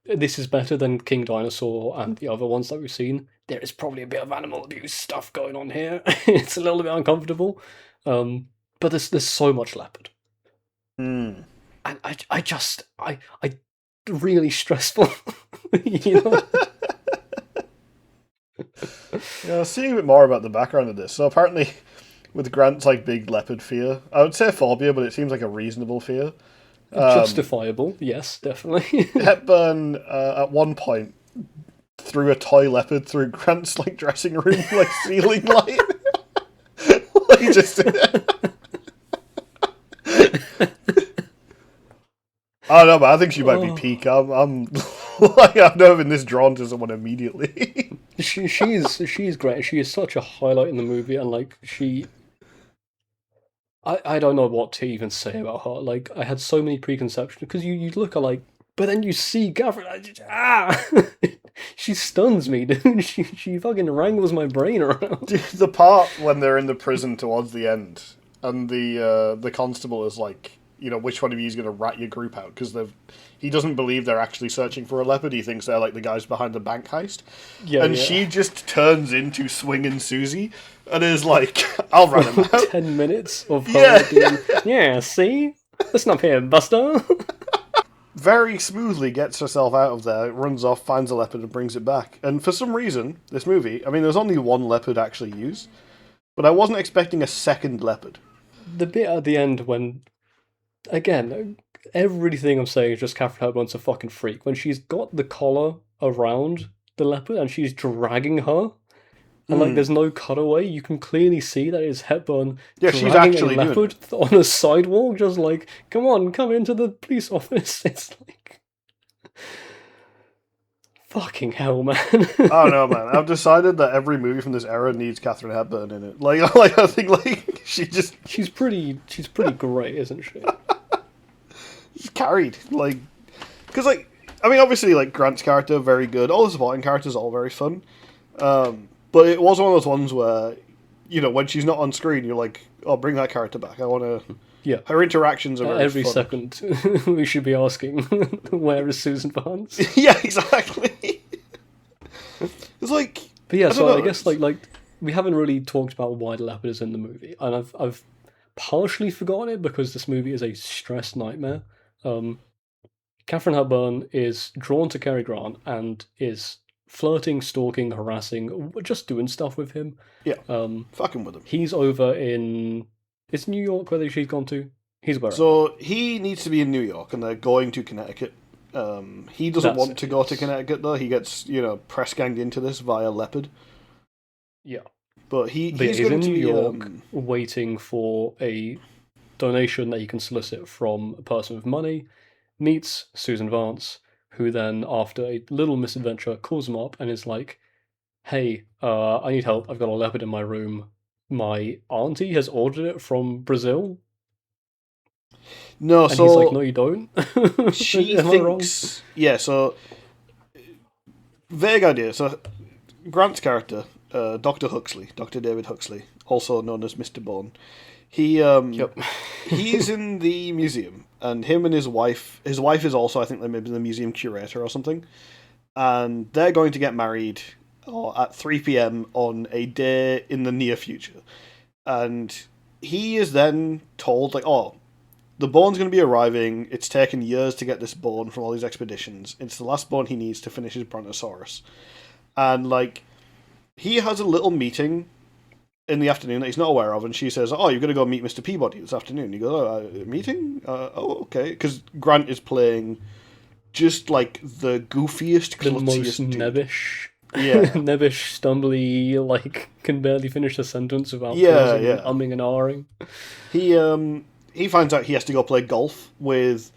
this is better than King Dinosaur and the other ones that we've seen. There is probably a bit of animal abuse stuff going on here. It's a little bit uncomfortable. But there's so much leopard. And I really stressful. You know? Yeah, seeing a bit more about the background of this. So apparently, with Grant's like big leopard fear, I would say phobia, but it seems like a reasonable fear. Justifiable, yes, definitely. Hepburn at one point threw a toy leopard through Grant's like dressing room like ceiling light. He just. I don't know, but I think she might be peak. I'm like, I've never been this drawn to someone immediately. She's great. She is such a highlight in the movie, and like I don't know what to even say about her. Like, I had so many preconceptions because you look at like, but then you see Katherine. She stuns me, dude. She fucking wrangles my brain around. Dude, the part when they're in the prison towards the end, and the constable is like, you know, which one of you is going to rat your group out? Because he doesn't believe they're actually searching for a leopard. He thinks they're like the guys behind the bank heist. Yeah. She just turns into Swingin' Susie and is like, I'll rat him out. 10 minutes of her doing, yeah, see? Listen up here, Buster. Very smoothly gets herself out of there, runs off, finds a leopard and brings it back. And for some reason, this movie, I mean, there's only one leopard actually used, but I wasn't expecting a second leopard. The bit at the end when, again, everything I'm saying is just Katherine Hepburn's a fucking freak. When she's got the collar around the leopard and she's dragging her, and like there's no cutaway, you can clearly see that it's Hepburn she's actually a leopard on a sidewalk, just like, come into the police office. It's like, fucking hell, man. I don't know, man. I've decided that every movie from this era needs Katherine Hepburn in it. Like I think like she's pretty great, isn't she? She's carried, like, because like, I mean, obviously like Grant's character very good. All the supporting characters are all very fun. But it was one of those ones where, you know, when she's not on screen, you're like, oh, bring that character back. I want to. Yeah. Her interactions are very every fun. second we should be asking, where is Susan Vance? Yeah, exactly. It's like. But yeah, I guess like we haven't really talked about why the leopard is in the movie, and I've partially forgotten it because this movie is a stress nightmare. Katherine Hepburn is drawn to Cary Grant and is flirting, stalking, harassing, just doing stuff with him. Yeah, fucking with him. He's over in... Is New York where she's gone to? He's where? So he needs to be in New York, and they're going to Connecticut. He doesn't want to go to Connecticut, though. He gets, you know, press ganged into this via Leopard. Yeah. But he's in New York waiting for a donation that he can solicit from a person with money, meets Susan Vance, who then, after a little misadventure, calls him up and is like, hey, I need help. I've got a leopard in my room. My auntie has ordered it from Brazil. No, and so... he's like, no, you don't? She thinks... Yeah, so... Vague idea. So, Grant's character, Dr. Huxley, Dr. David Huxley, also known as Mr. Bone, he's in the museum, and him and his wife is also, I think, maybe the museum curator or something, and they're going to get married, or at 3 p.m. on a day in the near future. And he is then told, like, oh, the bone's going to be arriving. It's taken years to get this bone from all these expeditions. It's the last bone he needs to finish his Brontosaurus. And, like, he has a little meeting in the afternoon that he's not aware of, and she says, oh, you're going to go meet Mr. Peabody this afternoon. He goes, oh, a meeting? Oh, okay. Because Grant is playing just, like, the goofiest, The most klutziest dude. nebbish. Yeah. Nebbish, stumbly, like, can barely finish a sentence without Yeah, pausing and yeah. umming and ahhing. He finds out he has to go play golf with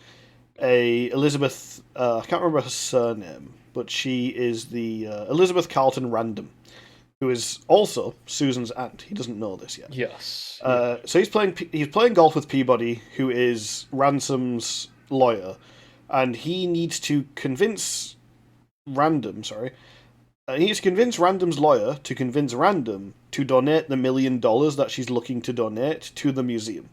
a Elizabeth. I can't remember her surname, but she is the Elizabeth Carlton Random, who is also Susan's aunt. He doesn't know this yet. Yes. So he's playing golf with Peabody, who is Ransom's lawyer, and he needs to convince Random. Sorry, he needs to convince Random's lawyer to convince Random to donate the $1 million that she's looking to donate to the museum.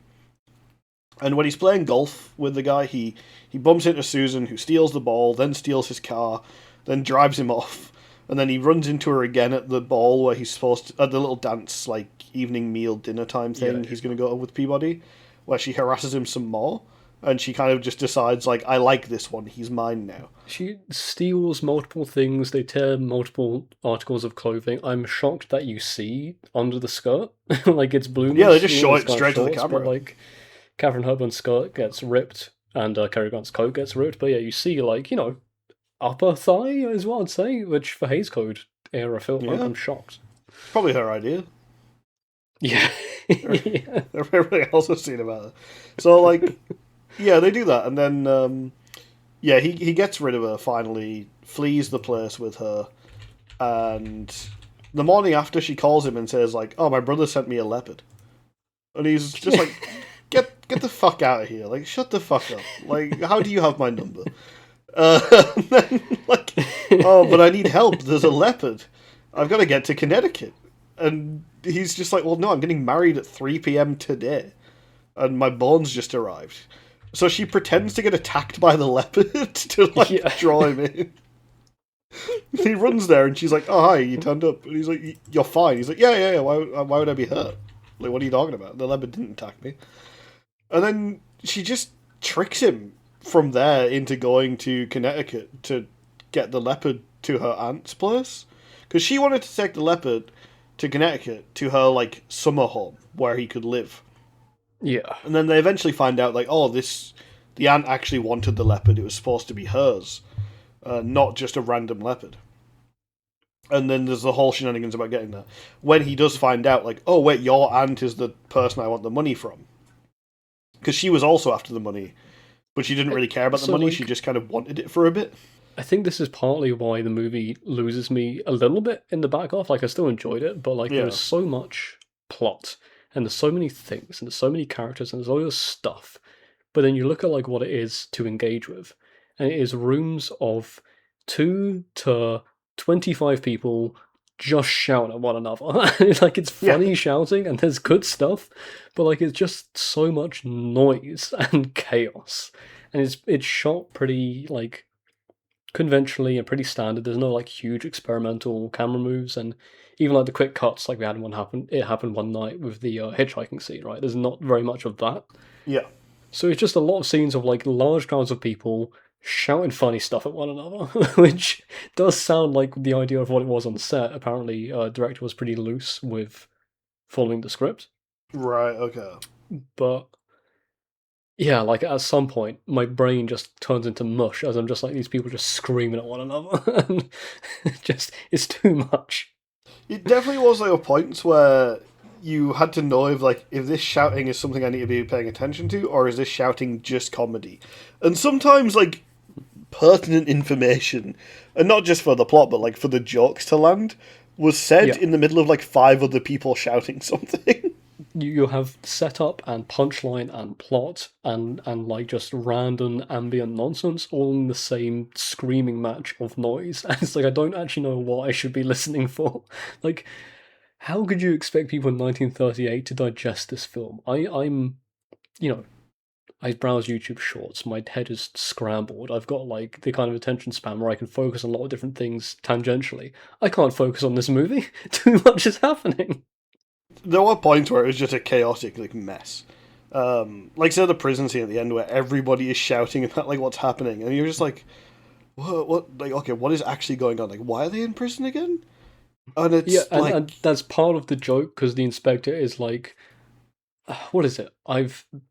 And when he's playing golf with the guy, he bumps into Susan, who steals the ball, then steals his car, then drives him off, and then he runs into her again at the ball where he's supposed to, at the little dance, like, evening meal, dinner time thing he's going to go with Peabody, where she harasses him some more, and she kind of just decides, like, I like this one, he's mine now. She steals multiple things, they tear multiple articles of clothing. I'm shocked that you see under the skirt. Like, it's bloomers. Yeah, they just show it straight to the camera. But, like, Katherine Hepburn's skirt gets ripped, and Cary Grant's coat gets ripped, but yeah, you see, like, upper thigh is what I'd say, which for Hays Code era film, Yeah. I'm shocked. Probably her idea. Yeah. Yeah. Everybody else has seen about it. So, like, yeah, they do that, and then, he gets rid of her finally, flees the place with her, and the morning after she calls him and says, like, oh, my brother sent me a leopard. And he's just like, get the fuck out of here. Like, shut the fuck up. Like, how do you have my number? And then, like, oh, but I need help. There's a leopard. I've got to get to Connecticut. And he's just like, well, no, I'm getting married at 3 p.m. today. And my bone's just arrived. So she pretends to get attacked by the leopard to, like, draw him in. He runs there and she's like, oh, hi, you turned up. And he's like, you're fine. He's like, yeah, why would I be hurt? Like, what are you talking about? The leopard didn't attack me. And then she just tricks him from there into going to Connecticut to get the leopard to her aunt's place. Because she wanted to take the leopard to Connecticut to her, like, summer home where he could live. Yeah. And then they eventually find out, like, oh, the aunt actually wanted the leopard. It was supposed to be hers, not just a random leopard. And then there's the whole shenanigans about getting there. When he does find out, like, oh, wait, your aunt is the person I want the money from. Because she was also after the money, but she didn't really care about the money, like, she just kind of wanted it for a bit. I think this is partly why the movie loses me a little bit in the back half. Like, I still enjoyed it, but, like, there's so much plot, and there's so many things, and there's so many characters, and there's all this stuff. But then you look at, like, what it is to engage with, and it is rooms of 2 to 25 people just shouting at one another. Like, it's funny shouting, and there's good stuff, but, like, it's just so much noise and chaos. And it's shot pretty, like, conventionally and pretty standard. There's no, like, huge experimental camera moves, and even, like, the quick cuts, like we had it happened one night with the hitchhiking scene, right? There's not very much of that. Yeah. So it's just a lot of scenes of, like, large crowds of people shouting funny stuff at one another, which does sound like the idea of what it was on set. Apparently, director was pretty loose with following the script. Right, okay. But yeah, like, at some point, my brain just turns into mush as I'm just like, these people just screaming at one another, and it's too much. It definitely was, like, points where you had to know if this shouting is something I need to be paying attention to, or is this shouting just comedy? And sometimes, like, pertinent information, and not just for the plot, but, like, for the jokes to land, was said in the middle of, like, 5 other people shouting something. You have setup and punchline and plot and like, just random ambient nonsense all in the same screaming match of noise. And it's like, I don't actually know what I should be listening for. Like, how could you expect people in 1938 to digest this film? I'm I browse YouTube Shorts. My head is scrambled. I've got like the kind of attention span where I can focus on a lot of different things tangentially. I can't focus on this movie. Too much is happening. There were points where it was just a chaotic like mess. Like say the prison scene at the end where everybody is shouting about like what's happening, and you're just like, what, like okay, what is actually going on? Like, why are they in prison again? And Yeah, it's and, like, and that's part of the joke because the inspector is like, what is it?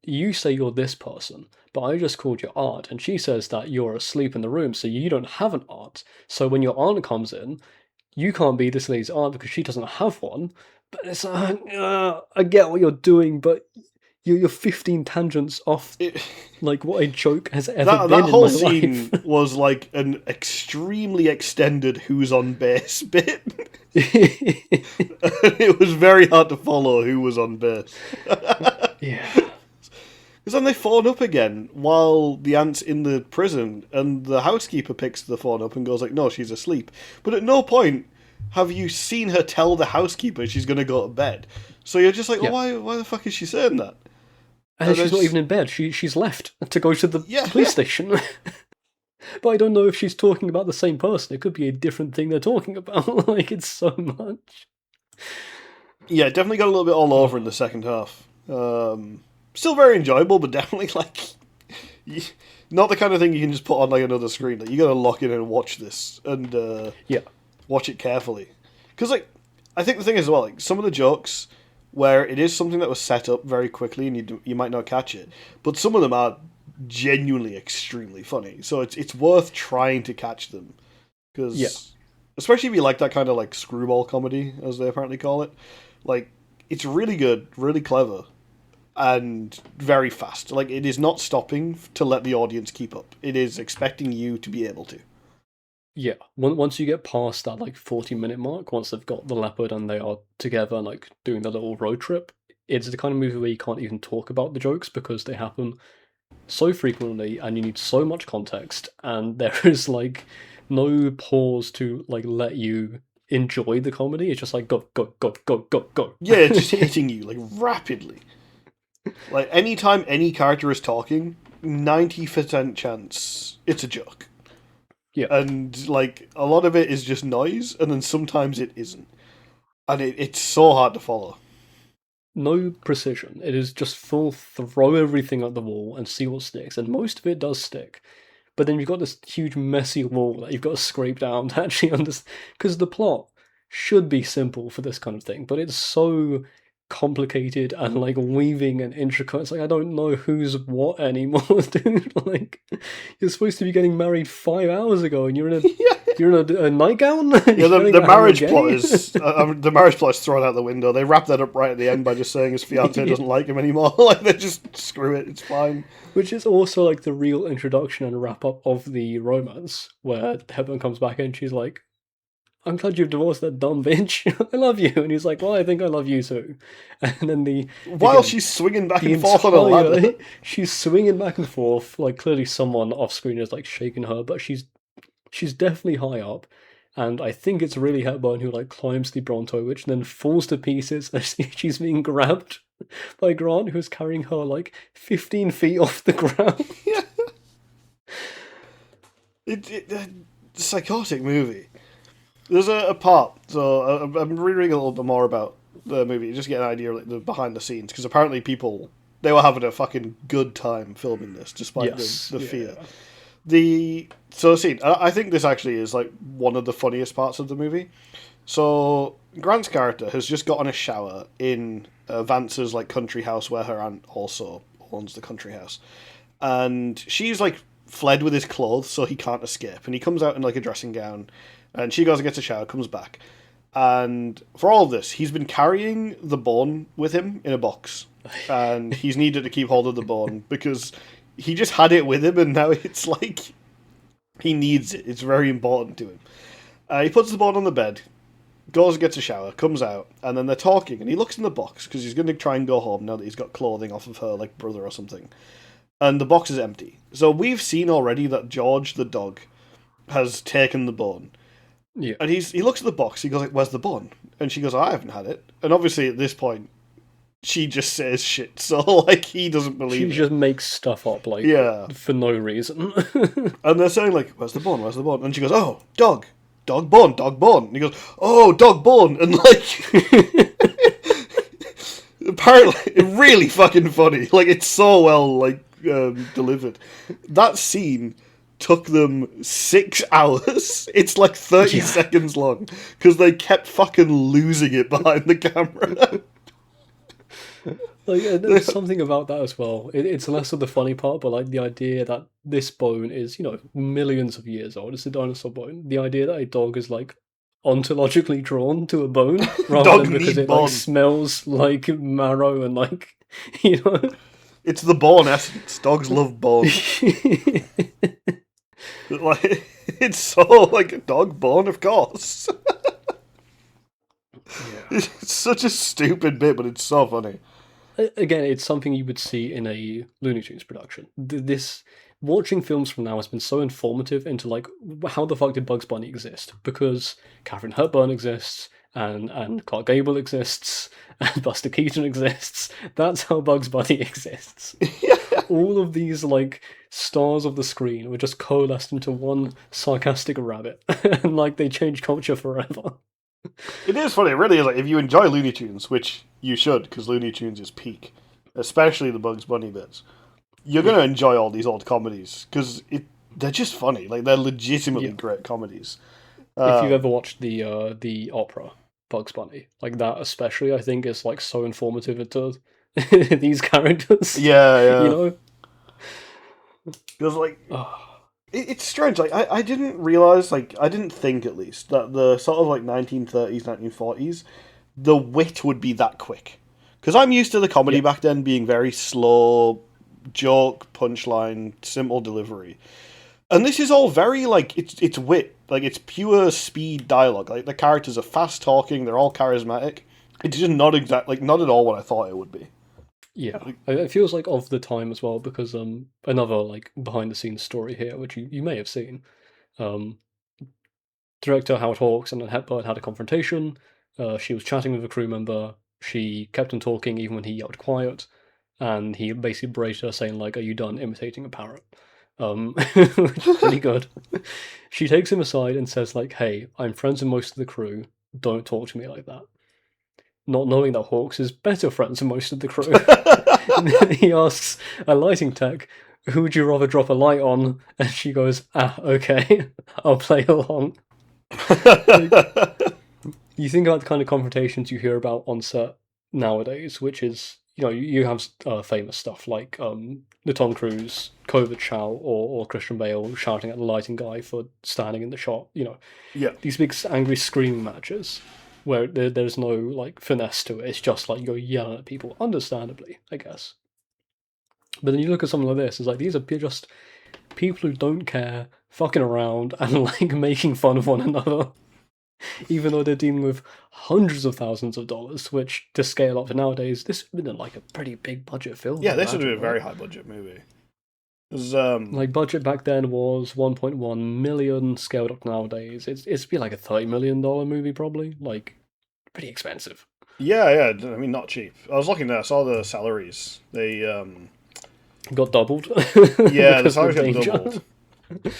You say you're this person, but I just called your aunt, and she says that you're asleep in the room, so you don't have an aunt. So when your aunt comes in, you can't be this lady's aunt because she doesn't have one. But it's I get what you're doing, but you're 15 tangents off it, like what a joke has ever that been in whole my life. scene was like an extremely extended "Who's on base" bit. It was very hard to follow who was on base. Yeah. Because then they phone up again while the aunt's in the prison, and the housekeeper picks the phone up and goes like, "No, she's asleep." But at no point have you seen her tell the housekeeper she's going to go to bed. So you're just like, "Oh, Yeah. why the fuck is she saying that?" And she's not even in bed. She's left to go to the Yeah, police station. But I don't know if she's talking about the same person. It could be a different thing they're talking about. Like, it's so much. yeah, definitely got a little bit all over in the second half. Still very enjoyable, but definitely like not the kind of thing you can just put on like another screen. Like you got to lock in and watch this and Yeah. watch it carefully. Because like I think the thing is as well, like some of the jokes where it is something that was set up very quickly and you might not catch it, but some of them are genuinely extremely funny. So it's worth trying to catch them because Yeah. especially if you like that kind of like screwball comedy as they apparently call it, like it's really good, really clever, and very fast. Like it is not stopping to let the audience keep up. It is expecting you to be able to. Yeah. Once you get past that, like, 40-minute mark, once they've got the Leopard and they are together, like, doing the little road trip, it's the kind of movie where you can't even talk about the jokes because they happen so frequently and you need so much context, and there is, like, no pause to, like, let you enjoy the comedy. It's just like, go, go, go, go, go, go. Yeah, it's just hitting you like rapidly. Like anytime any character is talking, 90% chance it's a joke. Yeah. And like a lot of it is just noise, and then sometimes it isn't. And it's so hard to follow. No precision. It is just full throw everything at the wall and see what sticks, and most of it does stick. But then you've got this huge messy wall that you've got to scrape down to actually understand. Because the plot should be simple for this kind of thing, but it's so complicated and like weaving and intricate. It's like I don't know who's what anymore, dude. Like you're supposed to be getting married 5 hours ago, and Yeah, you're in a nightgown. yeah. You're The marriage gay? plot is the marriage plot is thrown out the window. They wrap that up right at the end by just saying his fiance doesn't like him anymore. Like they just screw it. It's fine. Which is also like the real introduction and wrap up of the romance, where Hepburn comes back and she's like, I'm glad you've divorced that dumb bitch. I love you. And he's like, well, I think I love you too. And then While again, she's swinging back the and forth on a ladder. she's swinging back and forth. Like clearly someone off screen is like shaking her, but she's definitely high up. And I think it's really Hepburn who like climbs the Bronto, which then falls to pieces as she's being grabbed by Grant, who's carrying her like 15 feet off the ground. Yeah. Psychotic movie. There's a part, so I'm reading a little bit more about the movie, just to get an idea of like, the behind the scenes, because apparently they were having a fucking good time filming this, despite Yes, the yeah. fear. The scene, I think this actually is like one of the funniest parts of the movie. So Grant's character has just gotten a shower in Vance's like country house, where her aunt also owns the country house, and she's like fled with his clothes, so he can't escape. And he comes out in like a dressing gown, and she goes and gets a shower, comes back, and for all of this, he's been carrying the bone with him in a box, and he's needed to keep hold of the bone because he just had it with him, and now it's like he needs it. It's very important to him. He puts the bone on the bed, goes and gets a shower, comes out, and then they're talking, and he looks in the box because he's going to try and go home now that he's got clothing off of her like brother or something, and the box is empty. So we've seen already that George the dog has taken the bone. Yeah. And he looks at the box, he goes like, where's the bone? And she goes, I haven't had it. And obviously at this point, she just says shit. So like he doesn't She believe it. just makes stuff up like Yeah, for no reason. and they're saying like, "Where's the bone? Where's the bone?" And she goes, "Oh, dog, dog bone, dog bone." And he goes, "Oh, dog bone," and like. Apparently, really fucking funny. Like it's so well delivered. That scene took them 6 hours. It's like 30 Yeah. seconds long because they kept fucking losing it behind the camera. Like, there's something about that as well. It's less of the funny part, but like the idea that this bone is, millions of years old. It's a dinosaur bone. The idea that a dog is like ontologically drawn to a bone rather Dog than because need it like bone. smells like marrow and like, you know. It's the bone essence. Dogs love bone. Like it's so like a dog bone, of course. Yeah. It's such a stupid bit, but it's so funny. Again, it's something you would see in a Looney Tunes production. This watching films from now has been so informative into like how the fuck did Bugs Bunny exist? Because Katherine Hepburn exists, and Clark Gable exists, and Buster Keaton exists. That's how Bugs Bunny exists. All of these like stars of the screen were just coalesced into one sarcastic rabbit, and like they change culture forever. It is funny, it really is. Like, if you enjoy Looney Tunes, which you should, because Looney Tunes is peak, especially the Bugs Bunny bits, you're going to enjoy all these old comedies, because they're just funny. Like, they're legitimately great comedies. If you've ever watched the opera Bugs Bunny, like that especially, I think is like so informative into these characters. Yeah. You know? Because, like, it's strange. Like, I didn't realize, like, I didn't think at least, that the sort of like 1930s, 1940s, the wit would be that quick. Because I'm used to the comedy back then being very slow, joke, punchline, simple delivery. And this is all very, like, it's wit. Like, it's pure speed dialogue. Like, the characters are fast talking, they're all charismatic. It's just not not at all what I thought it would be. Yeah, it feels like of the time as well because another like behind the scenes story here, which you may have seen. Um, Director Howard Hawks and Hepburn had a confrontation. She was chatting with a crew member. She kept on talking even when he yelled quiet, and he basically berated her, saying like, "Are you done imitating a parrot?" Which is pretty good. She takes him aside and says like, "Hey, I'm friends with most of the crew. Don't talk to me like that." Not knowing that Hawks is better friends with most of the crew. And then he asks a lighting tech, "Who would you rather drop a light on?" And she goes, "Ah, okay, I'll play along." You think about the kind of confrontations you hear about on set nowadays, which is, you have famous stuff like the Tom Cruise, COVID Chow, or Christian Bale shouting at the lighting guy for standing in the shot. Yeah. These big angry screaming matches where there's no like finesse to it. It's just like you're yelling at people, understandably, I guess. But then you look at something like this, it's like these are just people who don't care, fucking around, and like making fun of one another. Even though they're dealing with hundreds of thousands of dollars, which to scale up to nowadays, this would have been like a pretty big budget film. Yeah, this would have been a very high budget movie. Like budget back then was 1.1 million, scaled up nowadays. It's be like a $30 million movie probably. Like pretty expensive. Yeah. I mean, not cheap. I was looking there. I saw the salaries. They got doubled. Yeah, the salaries got doubled.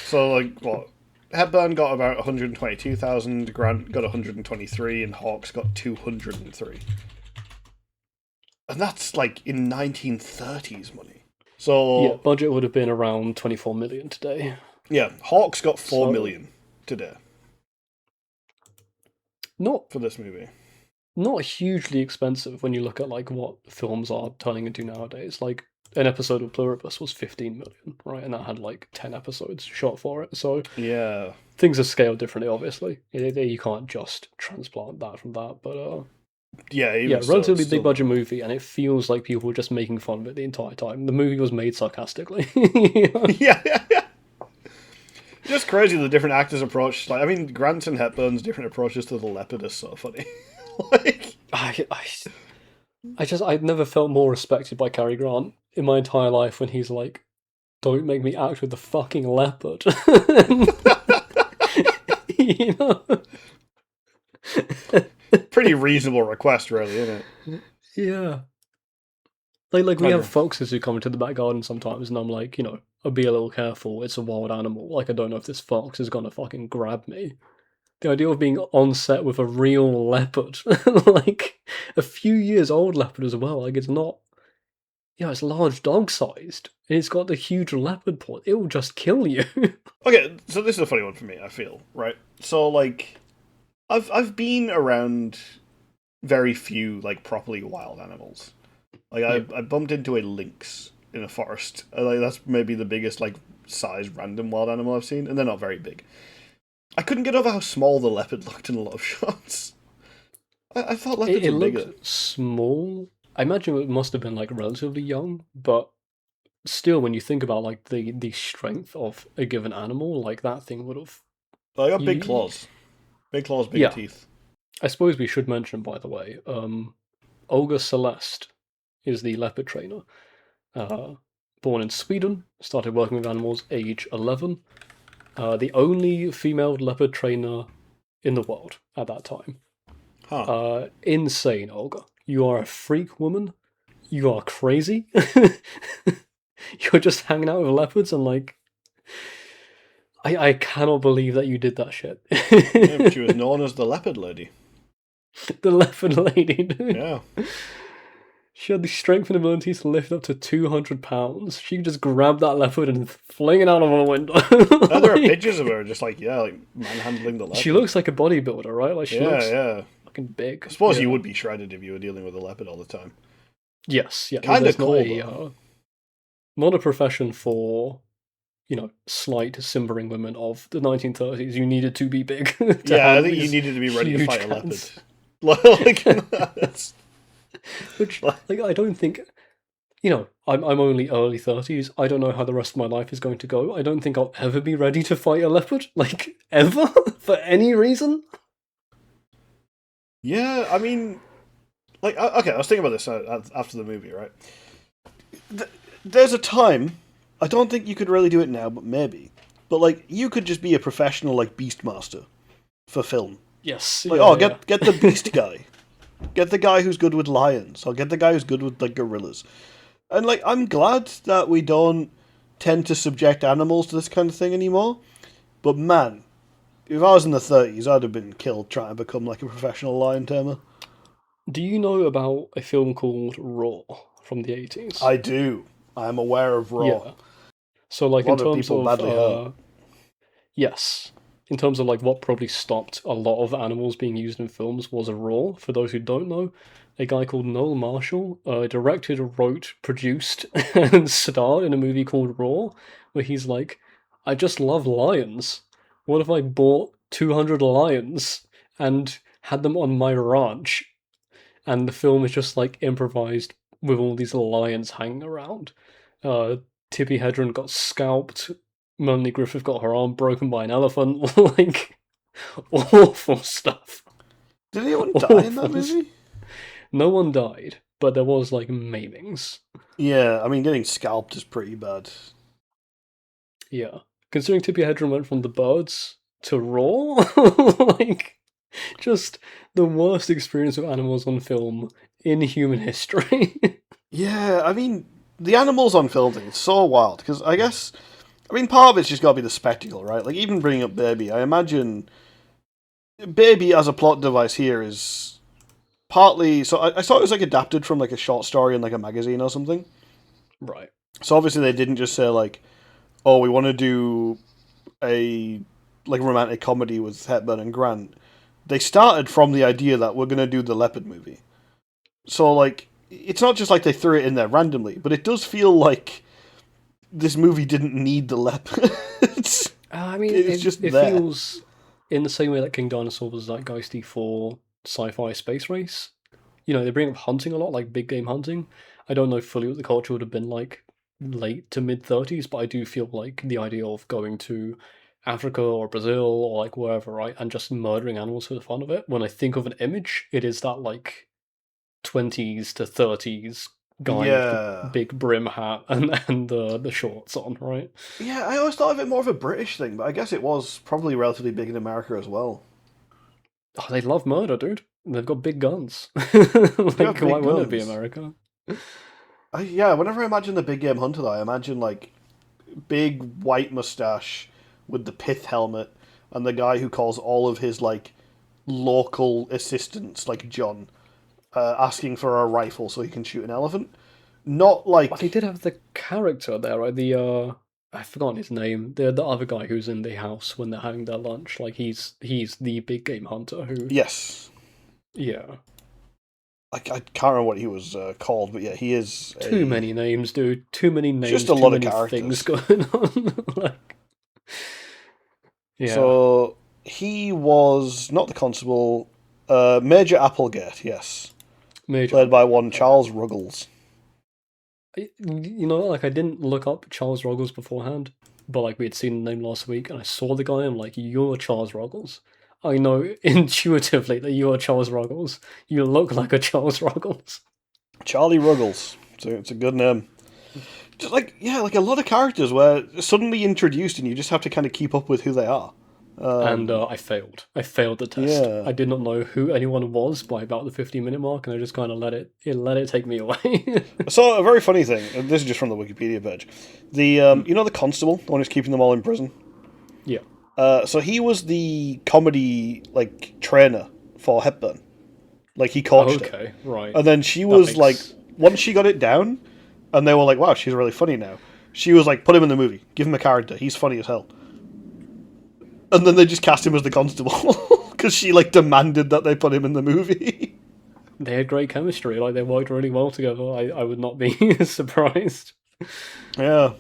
So like what? Hepburn got about 122,000. Grant got 123, and Hawks got 203. And that's like in 1930s money. So yeah, budget would have been around 24 million today. Yeah, Hawks got 4 million today. Not for this movie. Not hugely expensive when you look at like what films are turning into nowadays. Like an episode of Pluribus was 15 million, right? And that had like 10 episodes shot for it. So yeah, things are scaled differently, obviously. You can't just transplant that from that, but relatively big budget movie, and it feels like people were just making fun of it the entire time. The movie was made sarcastically. Yeah. Just crazy the different actors' approach. Like, I mean, Grant and Hepburn's different approaches to the Leopard is so funny. Like, I've never felt more respected by Cary Grant in my entire life when he's like, "Don't make me act with the fucking leopard." You know? Pretty reasonable request, really, isn't it? Yeah. Like we have Okay. foxes who come into the back garden sometimes, and I'm like, I'll be a little careful. It's a wild animal. Like I don't know if this fox is gonna fucking grab me. The idea of being on set with a real leopard, like a few years old leopard as well. Like it's not, it's large dog sized, and it's got the huge leopard paw. It will just kill you. Okay, so this is a funny one for me, I feel, right? So like I've been around very few like properly wild animals. Like Yeah, I bumped into a lynx in a forest. Like that's maybe the biggest like size random wild animal I've seen, and they're not very big. I couldn't get over how small the leopard looked in a lot of shots. I thought leopards it were bigger. looked small. I imagine it must have been like relatively young, but still, when you think about like the strength of a given animal, like that thing would have. But I got You, big claws, big yeah, teeth. I suppose we should mention, by the way, Olga Celeste is the leopard trainer. Uh, Born in Sweden, started working with animals age 11. The only female leopard trainer in the world at that time. Huh? Insane, Olga. You are a freak woman. You are crazy. You're just hanging out with leopards and like. I cannot believe that you did that shit. Yeah, she was known as the leopard lady. The leopard lady, dude. Yeah. She had the strength and ability to lift up to 200 pounds. She could just grab that leopard and fling it out of a window. There are Like, pictures of her just like like manhandling the she leopard. looks like a bodybuilder, right? Like she Yeah, looks yeah. fucking big. I suppose you Yeah. would be shredded if you were dealing with a leopard all the time. Yes, yeah. Kind of There's not cool a though. not a profession for slight simmering women of the 1930s. You needed to be big to Yeah, I handle think you these needed to be ready to huge fight a leopard. cats. Like, that's, Which, like, I don't think. I'm only early 30s. I don't know how the rest of my life is going to go. I don't think I'll ever be ready to fight a leopard, like ever, for any reason. yeah, I mean, like, okay, I was thinking about this after the movie, right? There's a time, I don't think you could really do it now, but maybe. But, like, you could just be a professional, like, beastmaster for film. Yes, Like, yeah, oh, yeah. get the beast guy. Get the guy who's good with lions. Or get the guy who's good with, like, gorillas. And, like, I'm glad that we don't tend to subject animals to this kind of thing anymore. But, man, if I was in the 30s, I'd have been killed trying to become, like, a professional lion tamer. Do you know about a film called Raw from the 80s? I do. I am aware of Raw. Yeah. So, A like, in lot of terms people of badly hurt. yes, in terms of like what probably stopped a lot of animals being used in films was a Raw. For those who don't know, a guy called Noel Marshall directed, wrote, produced, and starred in a movie called Raw, where he's like, I just love lions. What if I bought 200 lions and had them on my ranch? And the film is just like improvised with all these lions hanging around. Uh, Tippi Hedren got scalped. Melanie Griffith got her arm broken by an elephant. Like awful stuff. Did anyone die in that Awful. movie? No one died, but there was like maimings. Yeah, I mean, getting scalped is pretty bad. Yeah, considering Tippi Hedren went from the birds to Raw, like just the worst experience of animals on film in human history. Yeah, I mean, the animals on film thing is so wild, because I mean, part of it's just got to be the spectacle, right? Like, even bringing up Baby, I imagine Baby as a plot device here is partly. So I saw it was, like, adapted from, like, a short story in, like, a magazine or something. Right. So obviously they didn't just say, like, oh, we want to do a, like, romantic comedy with Hepburn and Grant. They started from the idea that we're going to do the Leopard movie. So, like, it's not just like they threw it in there randomly, but it does feel like this movie didn't need the leopard. I mean, It's it, just it there. feels in the same way that King Dinosaur was zeitgeisty for sci-fi space race. They bring up hunting a lot, like big game hunting. I don't know fully what the culture would have been like late to mid 30s, but I do feel like the idea of going to Africa or Brazil or like wherever, right, and just murdering animals for the fun of it. When I think of an image, it is that like 20s to 30s guy with the Yeah. big brim hat and the shorts on, right? Yeah, I always thought of it more of a British thing, but I guess it was probably relatively big in America as well. Oh, they love murder, dude. They've got big guns. They have Like, why big wouldn't it be guns. America? Yeah, whenever I imagine the big game hunter, though, I imagine like big white mustache with the pith helmet and the guy who calls all of his like local assistants like John, asking for a rifle so he can shoot an elephant. Not But he like did have the character there, right? I've forgotten his name. The other guy who's in the house when they're having their lunch. Like he's the big game hunter who, yes, yeah. I can't remember what he was called, but yeah, he is Too a many names, dude. Too many just names. a Too lot of many things characters. going on. Like, yeah. So he was not the constable, Major Applegate, yes, Major played by Applegate. one Charles Ruggles. Like I didn't look up Charles Ruggles beforehand, but like we had seen the name last week, and I saw the guy. I'm like, you're Charles Ruggles. I know intuitively that you are Charles Ruggles. You look like a Charles Ruggles. Charlie Ruggles. So it's a good name. Just like yeah, like a lot of characters where suddenly introduced and you just have to kind of keep up with who they are. And I failed. I failed the test. Yeah. I did not know who anyone was by about the 15-minute mark, and I just kind of let it take me away. So a very funny thing. This is just from the Wikipedia page. The you know the constable, the one who's keeping them all in prison. Yeah. So he was the comedy like trainer for Hepburn. Like he coached her, Okay. Right. and then she That was like, makes. once she got it down, and they were like, "Wow, she's really funny now." She was like, "Put him in the movie. Give him a character. He's funny as hell." And then they just cast him as the constable because she like demanded that they put him in the movie. They had great chemistry. Like they worked really well together. I would not be surprised. Yeah,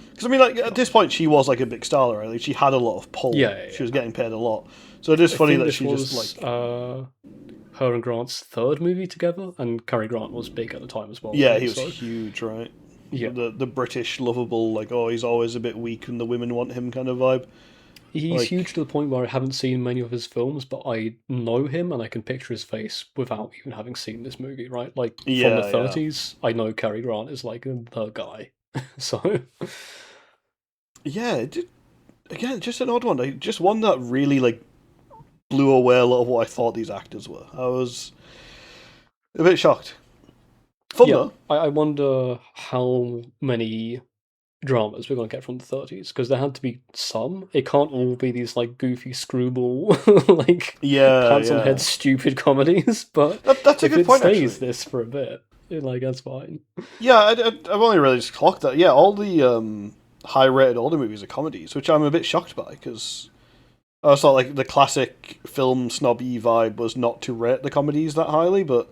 because I mean, like at this point, she was like a big star, right? Like, she had a lot of pull. Yeah. She was getting paid a lot, so it is I funny think that this she just was like, her and Grant's third movie together, and Cary Grant was big at the time as well, yeah, right? he was So huge, right? yeah, The British lovable, like, oh, he's always a bit weak and the women want him kind of vibe. he's huge Like, to the point where I haven't seen many of his films, but I know him and I can picture his face without even having seen this movie, right? Like from the yeah, yeah, 30s, I know Cary Grant is like the guy. So yeah. Again, just an odd one. Just one that really like blew away a lot of what I thought these actors were. I was a bit shocked. Fun yeah, though. I wonder how many dramas we're gonna get from the 30s because there had to be some. It can't all be these like goofy screwball like Yeah, pants on head yeah. stupid comedies. But That's a if good it point stays actually. this for a bit, like that's fine. Yeah, I've only really just clocked that. Yeah, all the high-rated older movies are comedies, which I'm a bit shocked by because I thought like the classic film snobby vibe was not to rate the comedies that highly, but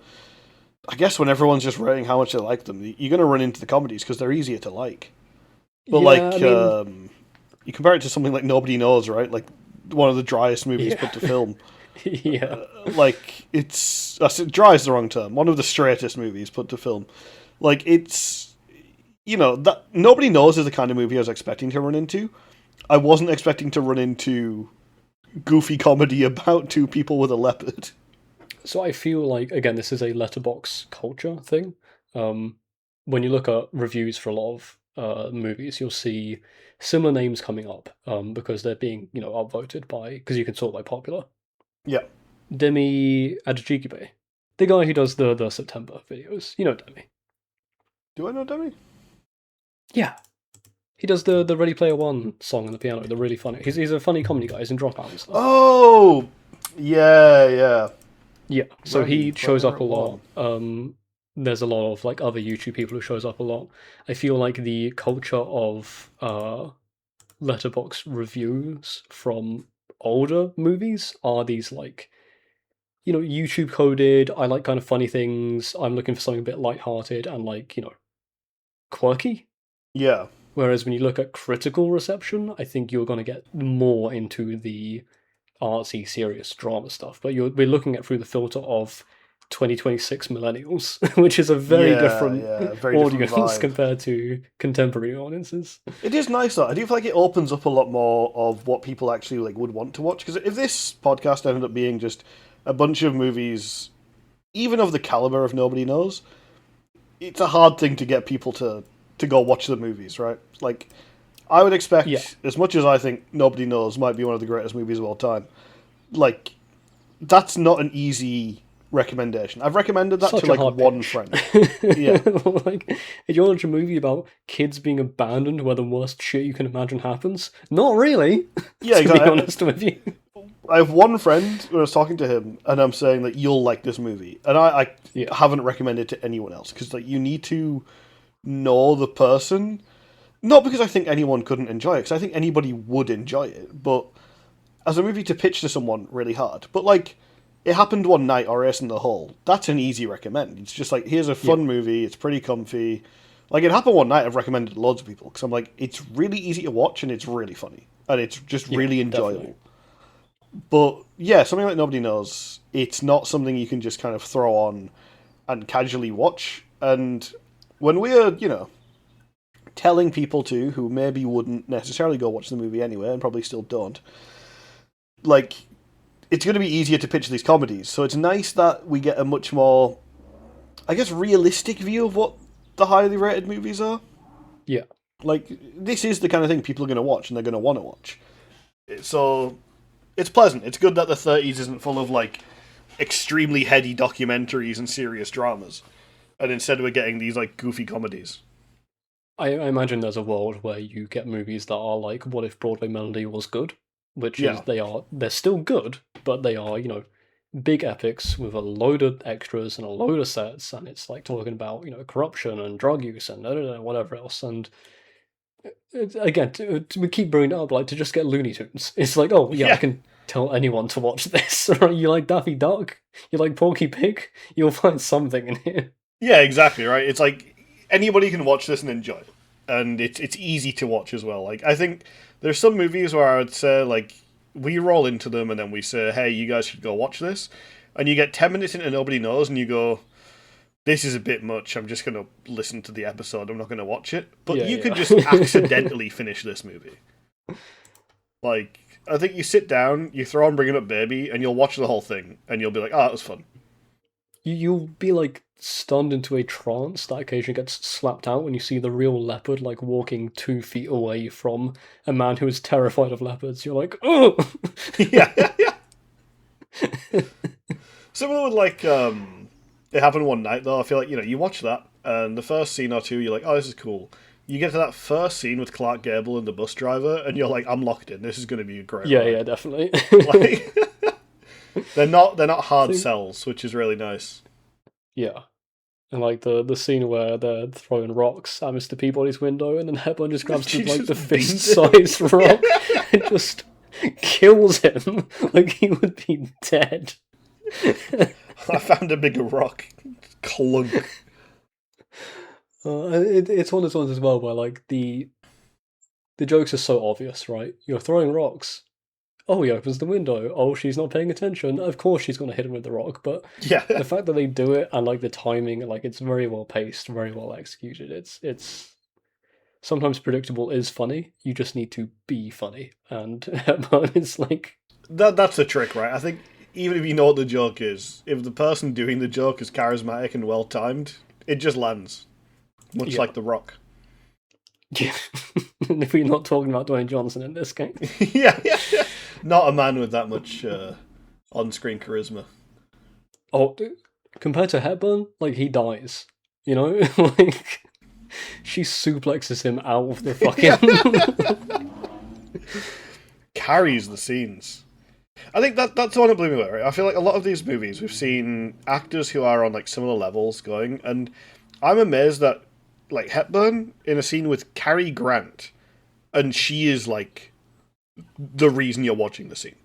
I guess when everyone's just rating how much they like them, you're going to run into the comedies because they're easier to like. But Yeah, I like, mean, you compare it to something like Nobody Knows, right? Like one of the driest movies yeah, put to film. yeah, Like it's dry is the wrong term. One of the straightest movies put to film. Like it's that Nobody Knows is the kind of movie I was expecting to run into. I wasn't expecting to run into goofy comedy about two people with a leopard. so I feel like again this is a letterbox culture thing. Um, when you look at reviews for a lot of movies, you'll see similar names coming up because they're being upvoted by because you can sort by popular. Yeah. Demi Adjikebe, the guy who does the September videos. You know Demi. Do I know Demi? Yeah. He does the Ready Player One song on the piano. They're really funny. He's a funny comedy guy. He's in Dropout and stuff. Oh, yeah, yeah. Yeah. So Ready he shows Player up a lot. One. There's a lot of like other YouTube people who shows up a lot. I feel like the culture of letterbox reviews from older movies are these like YouTube coded. I like kind of funny things. I'm looking for something a bit lighthearted and like quirky. Yeah. Whereas when you look at critical reception, I think you're going to get more into the artsy, serious drama stuff. But we're looking at through the filter of 2026 millennials, which is a very Yeah, different yeah. Very different audience vibe. compared to contemporary audiences. It is nice though. I do feel like it opens up a lot more of what people actually like would want to watch. Because if this podcast ended up being just a bunch of movies, even of the caliber of Nobody Knows, it's a hard thing to get people to go watch the movies, right? Like, I would Yeah, expect, as much as I think Nobody Knows might be one of the greatest movies of all time, like, that's not an easy recommendation. I've recommended that Such to a like hard one pitch. friend. Yeah. Like, if you watch a movie about kids being abandoned where the worst shit you can imagine happens, not really, Yeah, to be exactly. honest with you. I have one friend when I was talking to him, and I'm saying that you'll like this movie, and Yeah, I haven't recommended it to anyone else because like you need to know the person. Not because I think anyone couldn't enjoy it, because I think anybody would enjoy it, but as a movie to pitch to someone really hard. But like, it happened one night or Ace in the Hole. That's an easy recommend. It's just like here's a yeah, fun movie. It's pretty comfy. Like it happened one night. I've recommended it to loads of people because I'm like, it's really easy to watch and it's really funny and it's just yeah, really definitely. enjoyable. But yeah, something like Nobody Knows. It's not something you can just kind of throw on and casually watch. And when we're telling people to who maybe wouldn't necessarily go watch the movie anyway and probably still don't, like it's going to be easier to pitch these comedies. So it's nice that we get a much more, I guess, realistic view of what the highly rated movies are. Yeah, Like, this is the kind of thing people are going to watch and they're going to want to watch. So, it's pleasant. It's good that the 30s isn't full of, like, extremely heady documentaries and serious dramas. And instead we're getting these, like, goofy comedies. I imagine there's a world where you get movies that are like, what if Broadway Melody was good? Which is Yeah. they're still good, but they are, big epics with a load of extras and a load of sets, and it's like talking about, corruption and drug use and I don't know, whatever else. And again, we keep bringing it up, like to just get Looney Tunes. It's like, oh yeah, I Yeah. can tell anyone to watch this. Right? You like Daffy Duck? You like Porky Pig? You'll find something in here. Yeah, exactly, right? It's like anybody can watch this and enjoy it. And it's easy to watch as well. Like I think there's some movies where I would say like we roll into them and then we say, "Hey, you guys should go watch this." And you get 10 minutes into Nobody Knows and you go, "This is a bit much. I'm just going to listen to the episode. I'm not going to watch it." But Yeah, you could just yeah. accidentally finish this movie. Like I think you sit down, you throw on Bringing Up Baby and you'll watch the whole thing and you'll be like, "Oh, that was fun." You'll be like stunned into a trance that occasionally gets slapped out when you see the real leopard like walking 2 feet away from a man who is terrified of leopards. You're like, oh, Yeah. Similar with like it happened one night though. I feel like you watch that and the first scene or two, you're like, oh, this is cool. You get to that first scene with Clark Gable and the bus driver, and you're like, I'm locked in. This is going to be a great yeah, ride. yeah, definitely. Like they're not hard So, sells, which is really nice. yeah, and like the scene where they're throwing rocks at Mr. Peabody's window, and then Hepburn just grabs She like the just beans it. fist-sized Yeah. rock and just kills him like he would be dead. I found a bigger rock. Clunk. It's one of those ones as well where like the jokes are so obvious, right? You're throwing rocks. Oh, he opens the window. Oh, she's not paying attention. Of course, she's going to hit him with the rock. But Yeah. the fact that they do it and like the timing, like it's very well paced, very well executed. It's sometimes predictable is funny. You just need to be funny, and but it's like That's the trick, right? I think even if you know what the joke is, if the person doing the joke is charismatic and well timed, it just lands. Much yeah, like The Rock. yeah. If we're not talking about Dwayne Johnson in this case, Yeah. Not a man with that much on-screen charisma. oh, compared to Hepburn, like he dies. You know, like she suplexes him out of the Yeah. fucking. Carries the scenes. I think that's the one that blew me away, right? I feel like a lot of these movies, we've seen actors who are on like similar levels going, and I'm amazed that like Hepburn in a scene with Cary Grant, and she is like the reason you're watching the scene.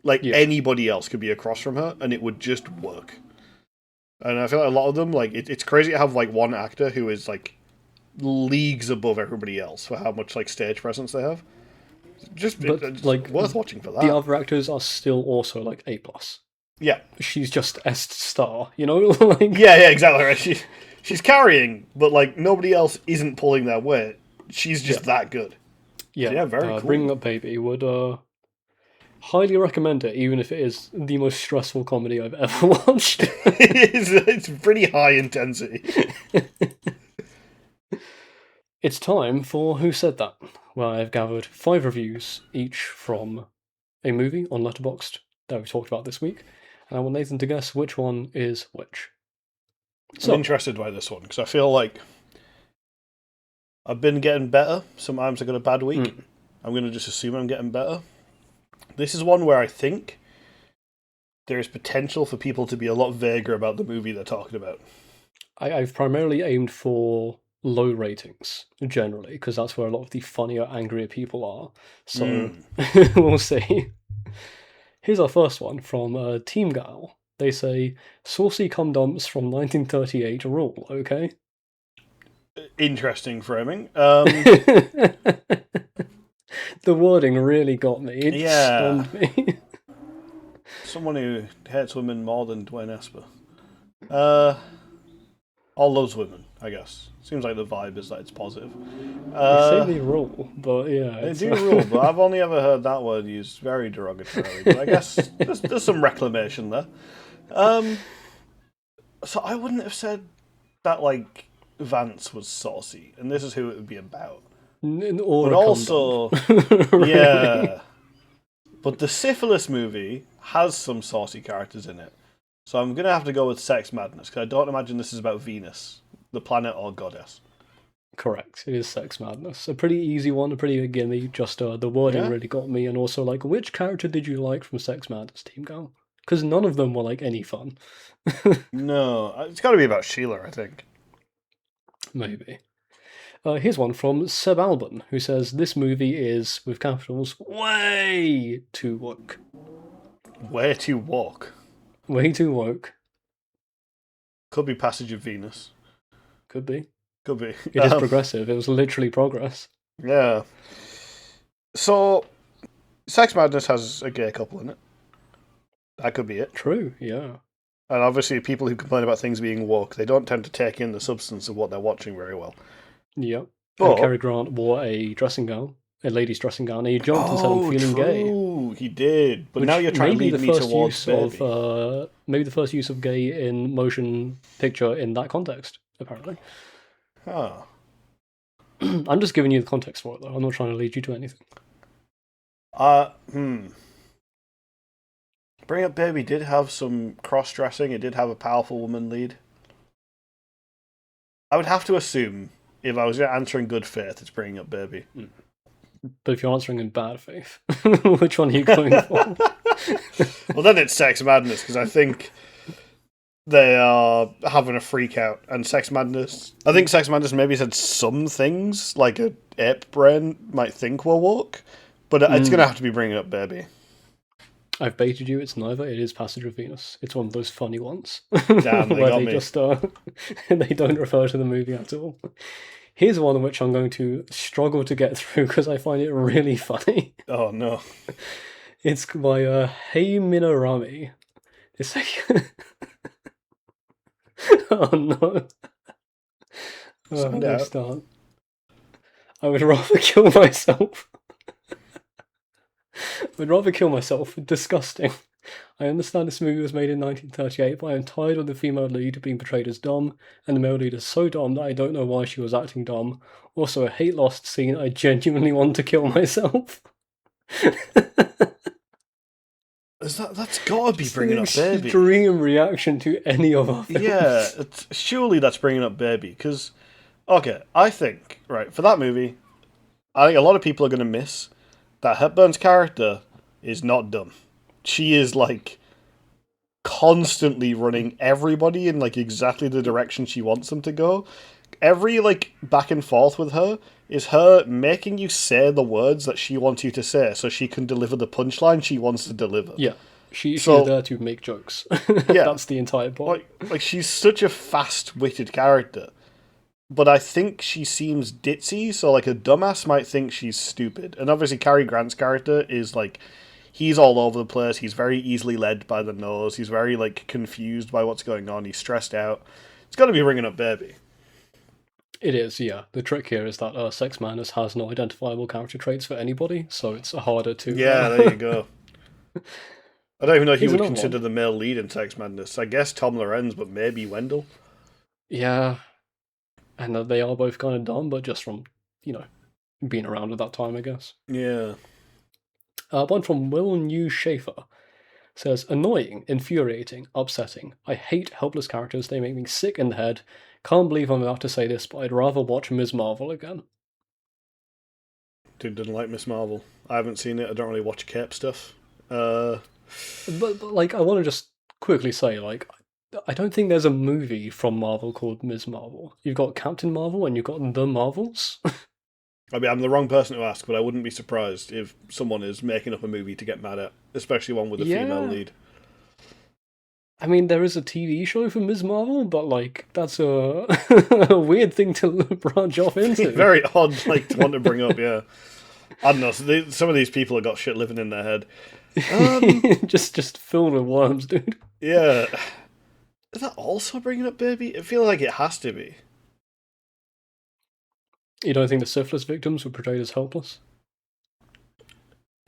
Like Yeah. anybody else could be across from her, and it would just work. And I feel like a lot of them, like it's crazy to have like one actor who is like leagues above everybody else for how much like stage presence they have. But It's like worth watching for the that. other actors are still also like A+. Yeah, She's just S star, you know? Like yeah, exactly right. She's carrying, but like nobody else isn't pulling that weight. She's yeah, just that good. So, yeah. yeah, very Bringing cool. Up Baby would highly recommend it, even if it is the most stressful comedy I've ever watched. It's pretty high intensity. It's time for Who Said That, where I've gathered 5 reviews, each from a movie on Letterboxd that we talked about this week, And I want Nathan to guess which one is which. I'm So, interested by this one because I feel like I've been getting better. Sometimes I got a bad week. mm, I'm going to just assume I'm getting better. This is one where I think there is potential for people to be a lot vaguer about the movie they're talking about. I've primarily aimed for low ratings generally because that's where a lot of the funnier, angrier people are. So Mm. we'll see. Here's our first one from Team Gal. They say saucy cum dumps from 1938 rule. Okay. Interesting framing. The wording really got me. It Yeah, stunned me. someone who hates women more than Dwayne Esper. Uh, all loves women, I guess. Seems like the vibe is that it's positive. They say they rule, but yeah, They it's do rule, but I've only ever heard that word used very derogatorily. But I guess there's some reclamation there. So I wouldn't have said that like Vance was saucy, and this is who it would be about. or But a cum dump. also, Really. yeah. But the syphilis movie has some saucy characters in it, so I'm gonna have to go with Sex Madness because I don't imagine this is about Venus, the planet or goddess. Correct. It is Sex Madness. A pretty easy one, a pretty good gimme. Just the wording Yeah. really got me, and also like, which character did you like from Sex Madness, Team Gal? Because none of them were like any fun. No, it's got to be about Sheila, I think. Maybe. Here's one from Seb Alban, who says this movie is, with capitals, way too woke. Where to walk? Way too woke. Could be Passage of Venus. Could be. Could be. It is progressive. It was literally progress. Yeah. So, Sex Madness has a gay couple in it. That could be it. True, yeah. And obviously, people who complain about things being woke, they don't tend to take in the substance of what they're watching very well. Yep. And But Cary Grant wore a dressing gown, a lady's dressing gown, and he jumped and said, I'm feeling gay. true, he did. But Which now you're trying to may be lead the me first towards use baby. of maybe the first use of gay in motion picture in that context, apparently. Huh. I'm just giving you the context for it though. I'm not trying to lead you to anything. Bring Up Baby did have some cross dressing. It did have a powerful woman lead. I would have to assume, if I was answering good faith, it's Bringing Up Baby. But if you're answering in bad faith, which one are you going for? Well, then it's Sex Madness, because I think they are having a freak out. And Sex Madness, I think Sex Madness maybe said some things like a ape brain might think were woke, but it's going to have to be Bringing Up Baby. I've baited you. It's neither. It is Passage of Venus. It's one of those funny ones Damn, they where got they me. just they don't refer to the movie at all. Here's one which I'm going to struggle to get through because I find it really funny. Oh no! It's by Hey Minarami. It's like oh no! Oh, how Sound do I out. start? I would rather kill myself. I'd rather kill myself. Disgusting. I understand this movie was made in 1938, but I am tired of the female lead being portrayed as dumb, and the male lead is so dumb that I don't know why she was acting dumb. Also, a hate lost scene. I genuinely want to kill myself. That's gotta be Bringing Up Baby. Extreme reaction to any of our films. Yeah, surely that's Bringing Up Baby. Because, okay, I think, right, for that movie, I think a lot of people are going to miss that Hepburn's character is not dumb. She is, like, constantly running everybody in, like, exactly the direction she wants them to go. Every, like, back and forth with her is her making you say the words that she wants you to say so she can deliver the punchline she wants to deliver. Yeah. She's So- there to make jokes. Yeah. That's the entire point. Like she's such a fast-witted character, but I think she seems ditzy, so like a dumbass might think she's stupid. And obviously Cary Grant's character is like, he's all over the place, he's very easily led by the nose, he's very like confused by what's going on, he's stressed out. It's got to be Bringing Up Baby. It is, yeah. The trick here is that Sex Madness has no identifiable character traits for anybody, so it's harder to... Yeah, there you go. I don't even know who Here's would another consider one. the male lead in Sex Madness. I guess Tom Lorenz, but maybe Wendell. Yeah. And they are both kind of dumb, but just from, being around at that time, I guess. Yeah. One from Will New Schaefer Says, annoying, infuriating, upsetting. I hate helpless characters. They make me sick in the head. Can't believe I'm about to say this, but I'd rather watch Ms. Marvel again. Dude didn't like Miss Marvel. I haven't seen it. I don't really watch Cape stuff. But like, I want to just quickly say, like, I don't think there's a movie from Marvel called Ms. Marvel. You've got Captain Marvel and you've got The Marvels. I mean, I'm the wrong person to ask, but I wouldn't be surprised if someone is making up a movie to get mad at, especially one with a female Yeah. lead. I mean, there is a TV show for Ms. Marvel, but like, that's a, a weird thing to branch off into. Very odd, like, to want to bring up, yeah. I don't know, some of these people have got shit living in their head. Just filled with worms, dude. Yeah. Is that also bringing up baby? I feel like it has to be. You don't think the syphilis victims were portrayed as helpless?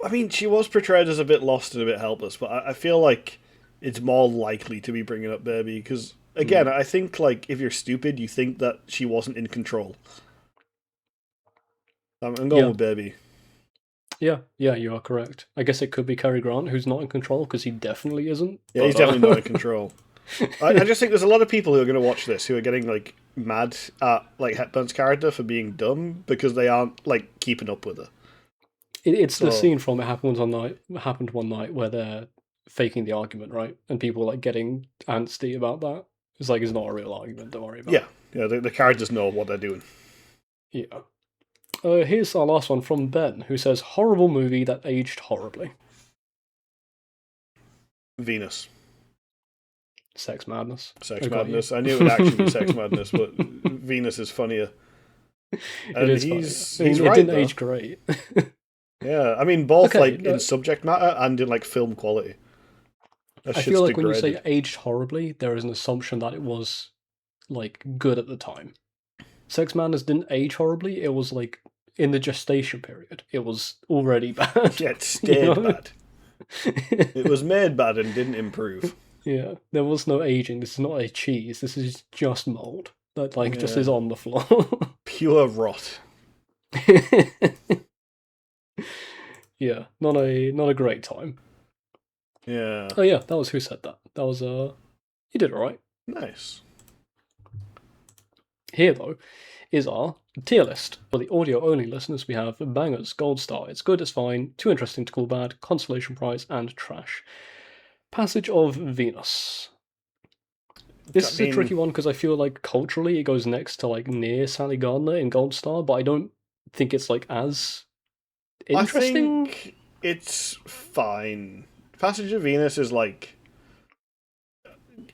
I mean, she was portrayed as a bit lost and a bit helpless, but I feel like it's more likely to be bringing up baby, because, again, I think, like, if you're stupid, you think that she wasn't in control. I'm going with baby. Yeah, you are correct. I guess it could be Cary Grant, who's not in control, because he definitely isn't. Yeah, he's definitely not in control. I just think there's a lot of people who are going to watch this who are getting, like, mad at, like, Hepburn's character for being dumb because they aren't, like, keeping up with her. It's the scene from It Happened One Night where they're faking the argument, right? And people like getting antsy about that. It's like, it's not a real argument, don't worry about it. Yeah, the characters know what they're doing. Yeah. Here's our last one from Ben, who says, horrible movie that aged horribly. Venus. Sex Madness. Sex Madness. I knew it would actually be Sex Madness, but Venus is funnier. And it is he's funny. right, it didn't though. age great. Yeah, I mean, both in subject matter and in like film quality. I feel like when you say aged horribly, there is an assumption that it was like good at the time. Sex Madness didn't age horribly. It was like in the gestation period. It was already bad. Yeah, it stayed bad. It was made bad and didn't improve. Yeah, there was no aging. This is not a cheese. This is just mold that just is on the floor. Pure rot. Yeah, not a great time. Yeah. Oh yeah, that was Who Said That. That was you did alright. Nice. Here though is our tier list. For the audio only listeners, we have bangers, gold star, it's good, it's fine, too interesting to call bad, consolation prize, and trash. Passage of Venus. This is a tricky one because I feel like culturally it goes next to like Near Sally Gardner in Gold Star, but I don't think it's like as interesting. I think it's fine. Passage of Venus is like,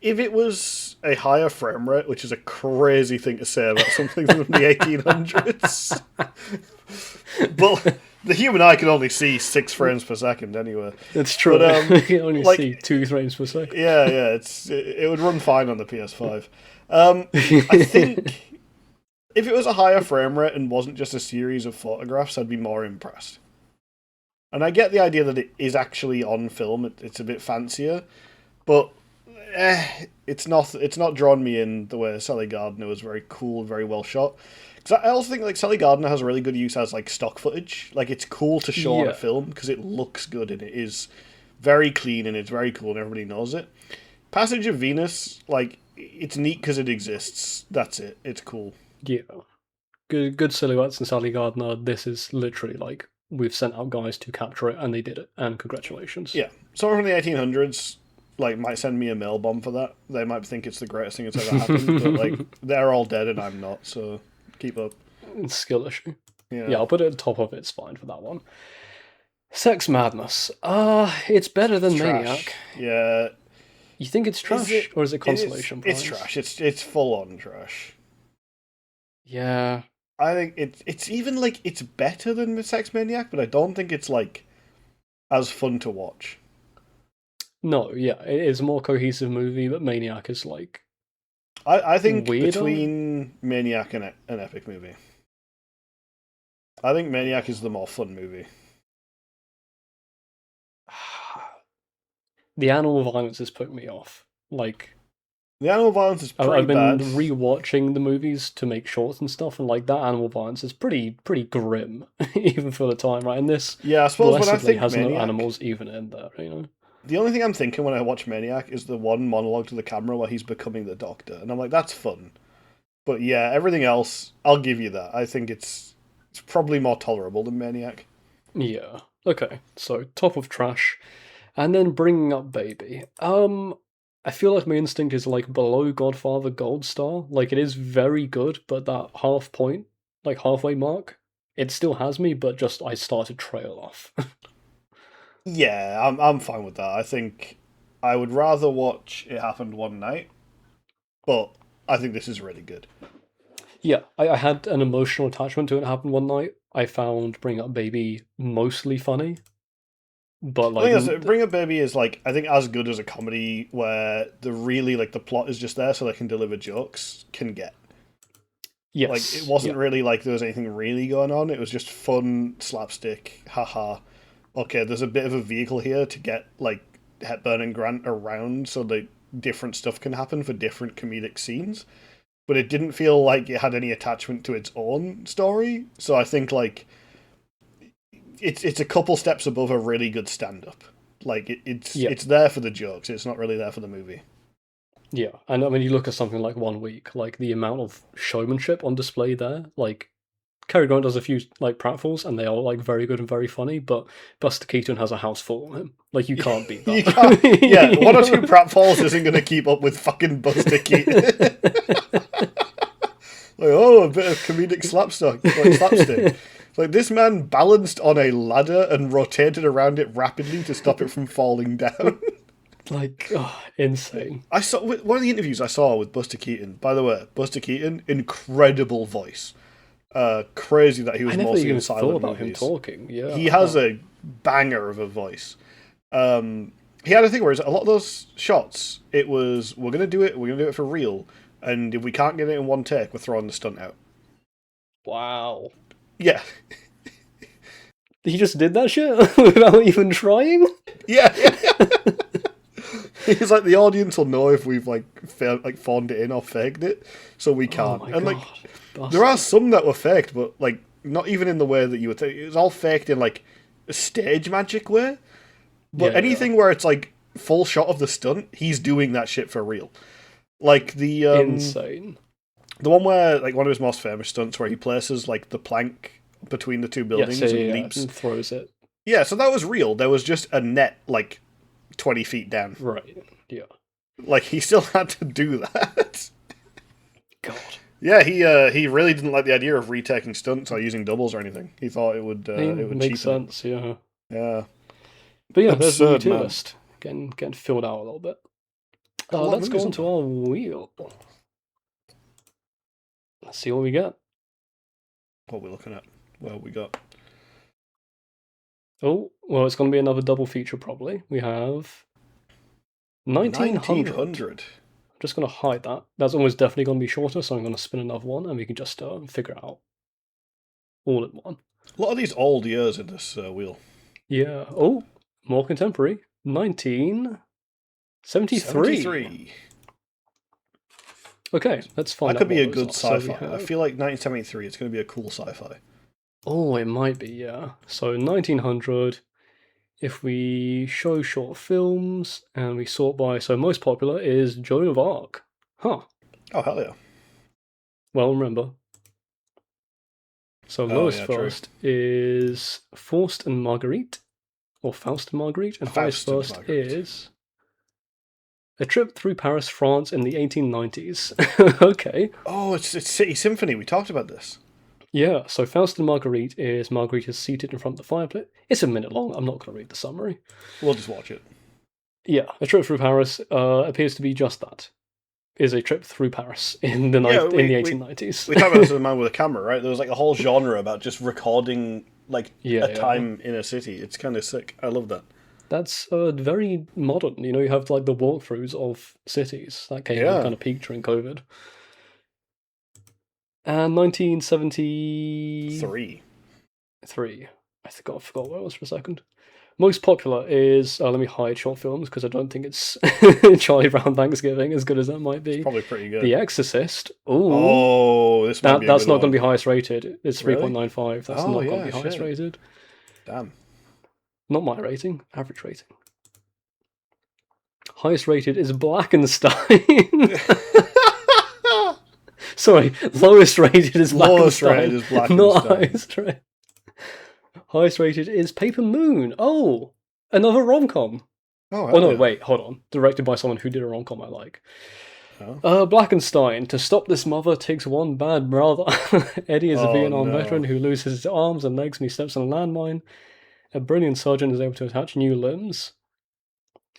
if it was a higher frame rate, which is a crazy thing to say about something from the 1800s, but the human eye can only see 6 frames per second anyway. It's true. But, you can only see 2 frames per second. Yeah, it would run fine on the PS5. I think if it was a higher frame rate and wasn't just a series of photographs, I'd be more impressed. And I get the idea that it is actually on film. It's a bit fancier, but it's not drawn me in the way Sally Gardner was very cool, very well shot. Because I also think like Sally Gardner has a really good use as like stock footage. Like it's cool to show on a film because it looks good and it is very clean and it's very cool and everybody knows it. Passage of Venus, like it's neat because it exists. That's it. It's cool. Yeah, good silhouettes in Sally Gardner. This is literally like we've sent out guys to capture it and they did it. And congratulations. Yeah, someone from the 1800s. Like, might send me a mail bomb for that. They might think it's the greatest thing that's ever happened, but, like, they're all dead and I'm not, so keep up. Skill issue. Yeah, I'll put it at the top of it. It's fine for that one. Sex Madness. It's better than Maniac. Yeah. You think it's trash? Or is it consolation prize? It's trash. It's full-on trash. Yeah. I think it's even, like, it's better than Sex Maniac, but I don't think it's, like, as fun to watch. No, yeah, it is a more cohesive movie, but Maniac is like. I think weirder? Between Maniac and an epic movie, I think Maniac is the more fun movie. The animal violence has put me off. Like. The animal violence is pretty I've been bad. rewatching the movies to make shorts and stuff, and like that animal violence is pretty grim, even for the time, right? And this, yeah, I suppose when I think has Maniac, no animals even in there, you know. The only thing I'm thinking when I watch Maniac is the one monologue to the camera where he's becoming the Doctor, and I'm like, that's fun. But yeah, everything else, I'll give you that. I think it's probably more tolerable than Maniac. Yeah. Okay. So top of trash, and then bringing up Baby. I feel like my instinct is like below Godfather Gold Star. Like it is very good, but that half point, like halfway mark, it still has me, but just I start to trail off. Yeah, I'm fine with that. I think I would rather watch It Happened One Night, but I think this is really good. Yeah, I had an emotional attachment to it happen one night. I found Bring Up Baby mostly funny, but I like, think that's Bring Up Baby is like I think as good as a comedy where the really like the plot is just there so they can deliver jokes can get. Like it yes, wasn't yeah, really like there was anything really going on. It was just fun slapstick, haha. Okay, there's a bit of a vehicle here to get like Hepburn and Grant around so that different stuff can happen for different comedic scenes. But it didn't feel like it had any attachment to its own story. So I think like it's a couple steps above a really good stand up. Like yeah, it's there for the jokes. It's not really there for the movie. yeah. And I mean, you look at something like 1 week, like the amount of showmanship on display there. Like Cary Grant does a few like pratfalls, and they are like very good and very funny. But Buster Keaton has a house full of him. Like you can't beat You can't. that. Yeah, You one or two know? pratfalls isn't going to keep up with fucking Buster Keaton. Like, oh, a bit of comedic slapstick. Like this man balanced on a ladder and rotated around it rapidly to stop it from falling down. Like, oh, insane. I saw one of the interviews I saw with Buster Keaton. By the way, Buster Keaton, incredible voice. Crazy that he I was never mostly even in thought silent about him movies. talking. Yeah, He has a banger of a voice. He had a thing where a lot of those shots, it was we're gonna do it, for real, and if we can't get it in one take, we're throwing the stunt out. wow. Yeah, He just did that shit without even trying. yeah, yeah. He's like the audience will know if we've phoned it in or faked it, so we Oh can't. my And god, there are Buster. some that were faked, but like not even in the way that you would think. It was all faked in like a stage magic way. But Yeah, yeah. anything where it's like full shot of the stunt, he's doing that shit for real. Like Insane. the one where like one of his most famous stunts where he places like the plank between the two Yes, yeah, buildings and yeah, yeah, leaps. and throws it. Yeah, so that was real. There was just a net like 20 feet down. Right. Yeah. Like he still had to do that. God. Yeah, he really didn't like the idea of retaking stunts or using doubles or anything. He thought I it mean, would makes cheapen it. sense. Yeah. Yeah, But yeah, there's the new absurd tier man. list. Getting filled out a little bit. Got a lot of Let's go movies on on to there. our wheel. Let's see what we get. What are we looking at? Well, we got Oh, well, it's going to be another double feature probably. We have 1900. 1900. I'm just going to hide that. That's almost definitely going to be shorter, so I'm going to spin another one and we can just figure it out all in one. A lot of these old years in this wheel. Yeah. Oh, more contemporary. 1973. 73. Okay, let's find That out could be what a those good are. So we sci-fi. I have... feel like 1973. It's going to be a cool sci-fi. Oh, it might be, yeah. So 1900. If we show short films and we sort by, so most popular is Joan of Arc. Huh. Oh hell yeah! Well, remember. So Oh lowest yeah, true. first is Faust and Marguerite, or Faust and Marguerite, and highest Faust and first Marguerite. is A Trip Through Paris, France in the 1890s. Okay. Oh, it's City Symphony. We talked about this. Yeah, so Faust and Marguerite is Marguerite is seated in front of the fireplace. It's a minute long. I'm not going to read the summary. We'll just watch it. Yeah, A Trip Through Paris appears to be just that. Is a trip through Paris in the Yeah, in the 1890s. we talked about this with a man with a camera, right? There was like a whole genre about just recording like Yeah, a yeah. time in a city. It's kind of sick. I love that. That's very modern. You know, you have like the walkthroughs of cities that came Yeah. kind of peaked during COVID. And 1973. Three. I forgot where it was for a second. Most popular is let me hide short films because I don't think it's Charlie Brown Thanksgiving as good as that might be. Probably pretty good. The Exorcist. Ooh, Oh, this might be a that's good not going to one. be highest rated. It's Really? 3.95. That's Oh, not going yeah, to be highest shit. rated. Damn. Not my rating, average rating. Highest rated is Blackenstein. Sorry, lowest rated is Lowest rated Blackenstein. is Blackenstein. Not highest rated. Highest rated is Paper Moon. Oh, another rom-com. Oh no, yeah. wait, hold on. Directed by someone who did a rom-com I like. Oh. Blackenstein. To stop this mother takes one bad brother. Eddie is a Oh, Vietnam no. veteran who loses his arms and legs when he steps on a landmine. A brilliant surgeon is able to attach new limbs.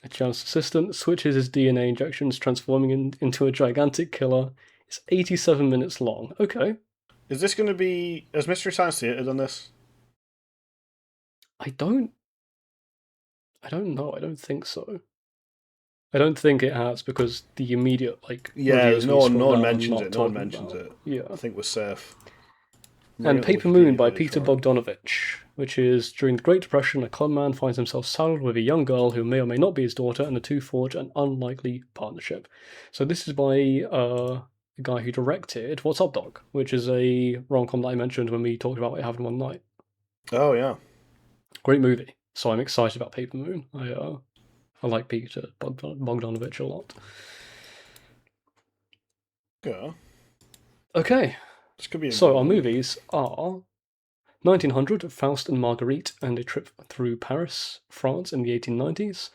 A chance assistant switches his DNA injections, transforming into a gigantic killer. It's 87 minutes long. Okay. Is this going to be... Has Mystery Science Theatre done this? I don't know. I don't think so. I don't think it has because the immediate reviews no one mentions it. No one mentions it. Yeah, I think we're safe. And Paper Moon by Peter Bogdanovich, which is during the Great Depression, a clubman finds himself saddled with a young girl who may or may not be his daughter, and the two forge an unlikely partnership. So this is by the guy who directed What's Up, Dog, which is a rom-com that I mentioned when we talked about What Happened One Night. Oh yeah, great movie. So I'm excited about Paper Moon. I like Peter Bogdanovich a lot. Yeah. Okay. This could be so our movies are 1900, Faust and Marguerite and a Trip Through Paris, France in the 1890s,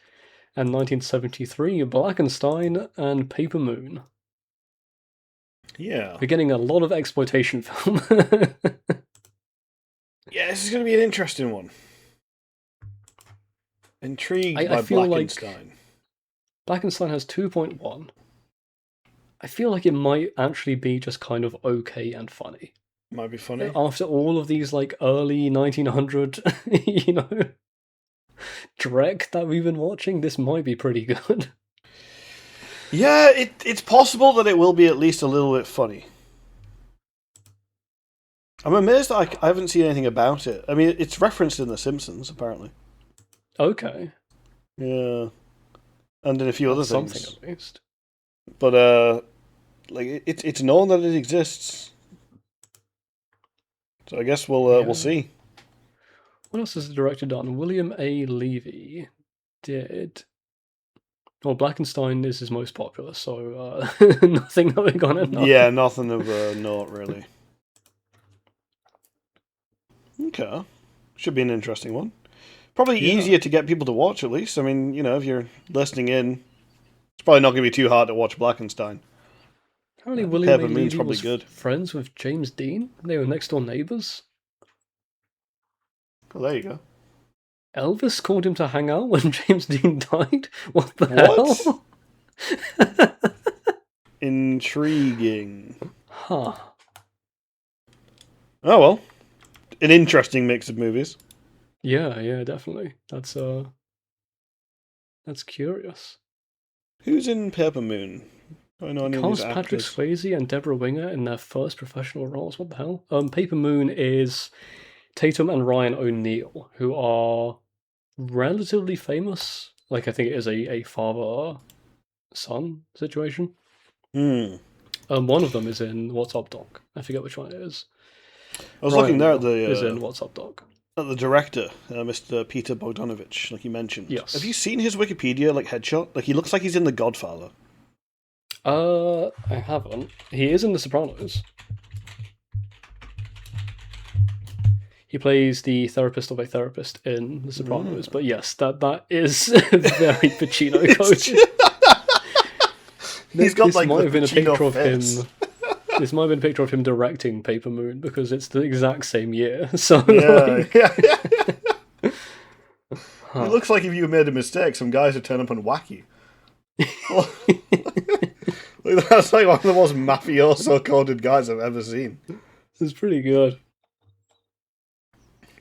and 1973, Blackenstein and Paper Moon. Yeah. We're getting a lot of exploitation film. Yeah, this is going to be an interesting one. Intrigued by Blackenstein. Blackenstein has 2.1. I feel like it might actually be just kind of okay and funny. Might be funny. After all of these early 1900, Drek that we've been watching, this might be pretty good. Yeah, it's possible that it will be at least a little bit funny. I'm amazed that I haven't seen anything about it. I mean, it's referenced in The Simpsons, apparently. Okay. Yeah. And in a few other things. Something at least. But, it's known that it exists. So I guess we'll see. What else has the director done? William A. Levy did... Well, Blackenstein is his most popular, so nothing that we're gonna know. Yeah, nothing of note, really. Okay. Should be an interesting one. Probably easier to get people to watch, at least. I mean, if you're listening in, it's probably not going to be too hard to watch Blackenstein. Apparently William A. Levy was friends with James Dean. They were next-door neighbours. Well, there you go. Elvis called him to hang out when James Dean died? What the hell? Intriguing. Huh. Oh, well. An interesting mix of movies. Yeah, definitely. That's curious. Who's in Paper Moon? I know any of these actors. Patrick Swayze and Deborah Winger in their first professional roles. What the hell? Paper Moon is Tatum and Ryan O'Neal, who are relatively famous. I think it is a father-son situation. Hmm. One of them is in What's Up, Doc? I forget which one it is. I was looking there at the... is in What's Up, Doc? At the director, Mr. Peter Bogdanovich, like you mentioned. Yes. Have you seen his Wikipedia, headshot? He looks like he's in The Godfather. I haven't. He is in The Sopranos. He plays the therapist of a therapist in The Sopranos. But yes, that is very Pacino coded. He's got this might have been a picture face. of him. This might have been a picture of him directing Paper Moon because it's the exact same year. So yeah. It looks like if you made a mistake, some guys would turn up and whack you. That's one of the most mafioso-coded guys I've ever seen. It's pretty good.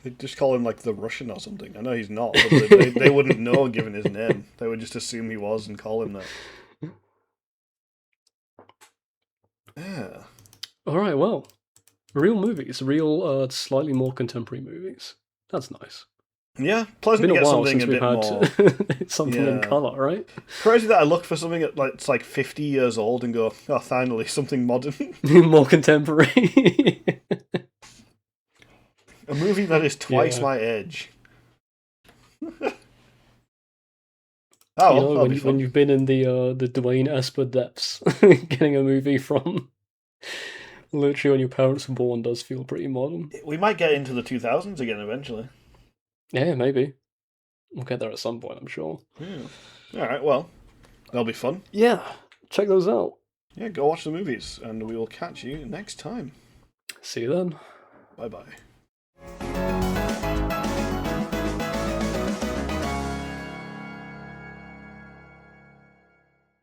They'd just call him the Russian or something. I know he's not, but they wouldn't know given his name. They would just assume he was and call him that. Yeah. Alright, well. Real movies. Real, slightly more contemporary movies. That's nice. Yeah, pleasant to get something a bit more... something in colour, right? Crazy that I look for something that's 50 years old and go, oh, finally, something modern. More contemporary. A movie that is twice my age. Oh You well, know, that'll be when fun. you've been in the Dwayne Esper depths, getting a movie from literally when your parents were born does feel pretty modern. We might get into the 2000s again eventually. Yeah, maybe we'll get there at some point, I'm sure. Yeah. All right. Well, that'll be fun. Yeah, check those out. Yeah, go watch the movies, and we will catch you next time. See you then. Bye bye.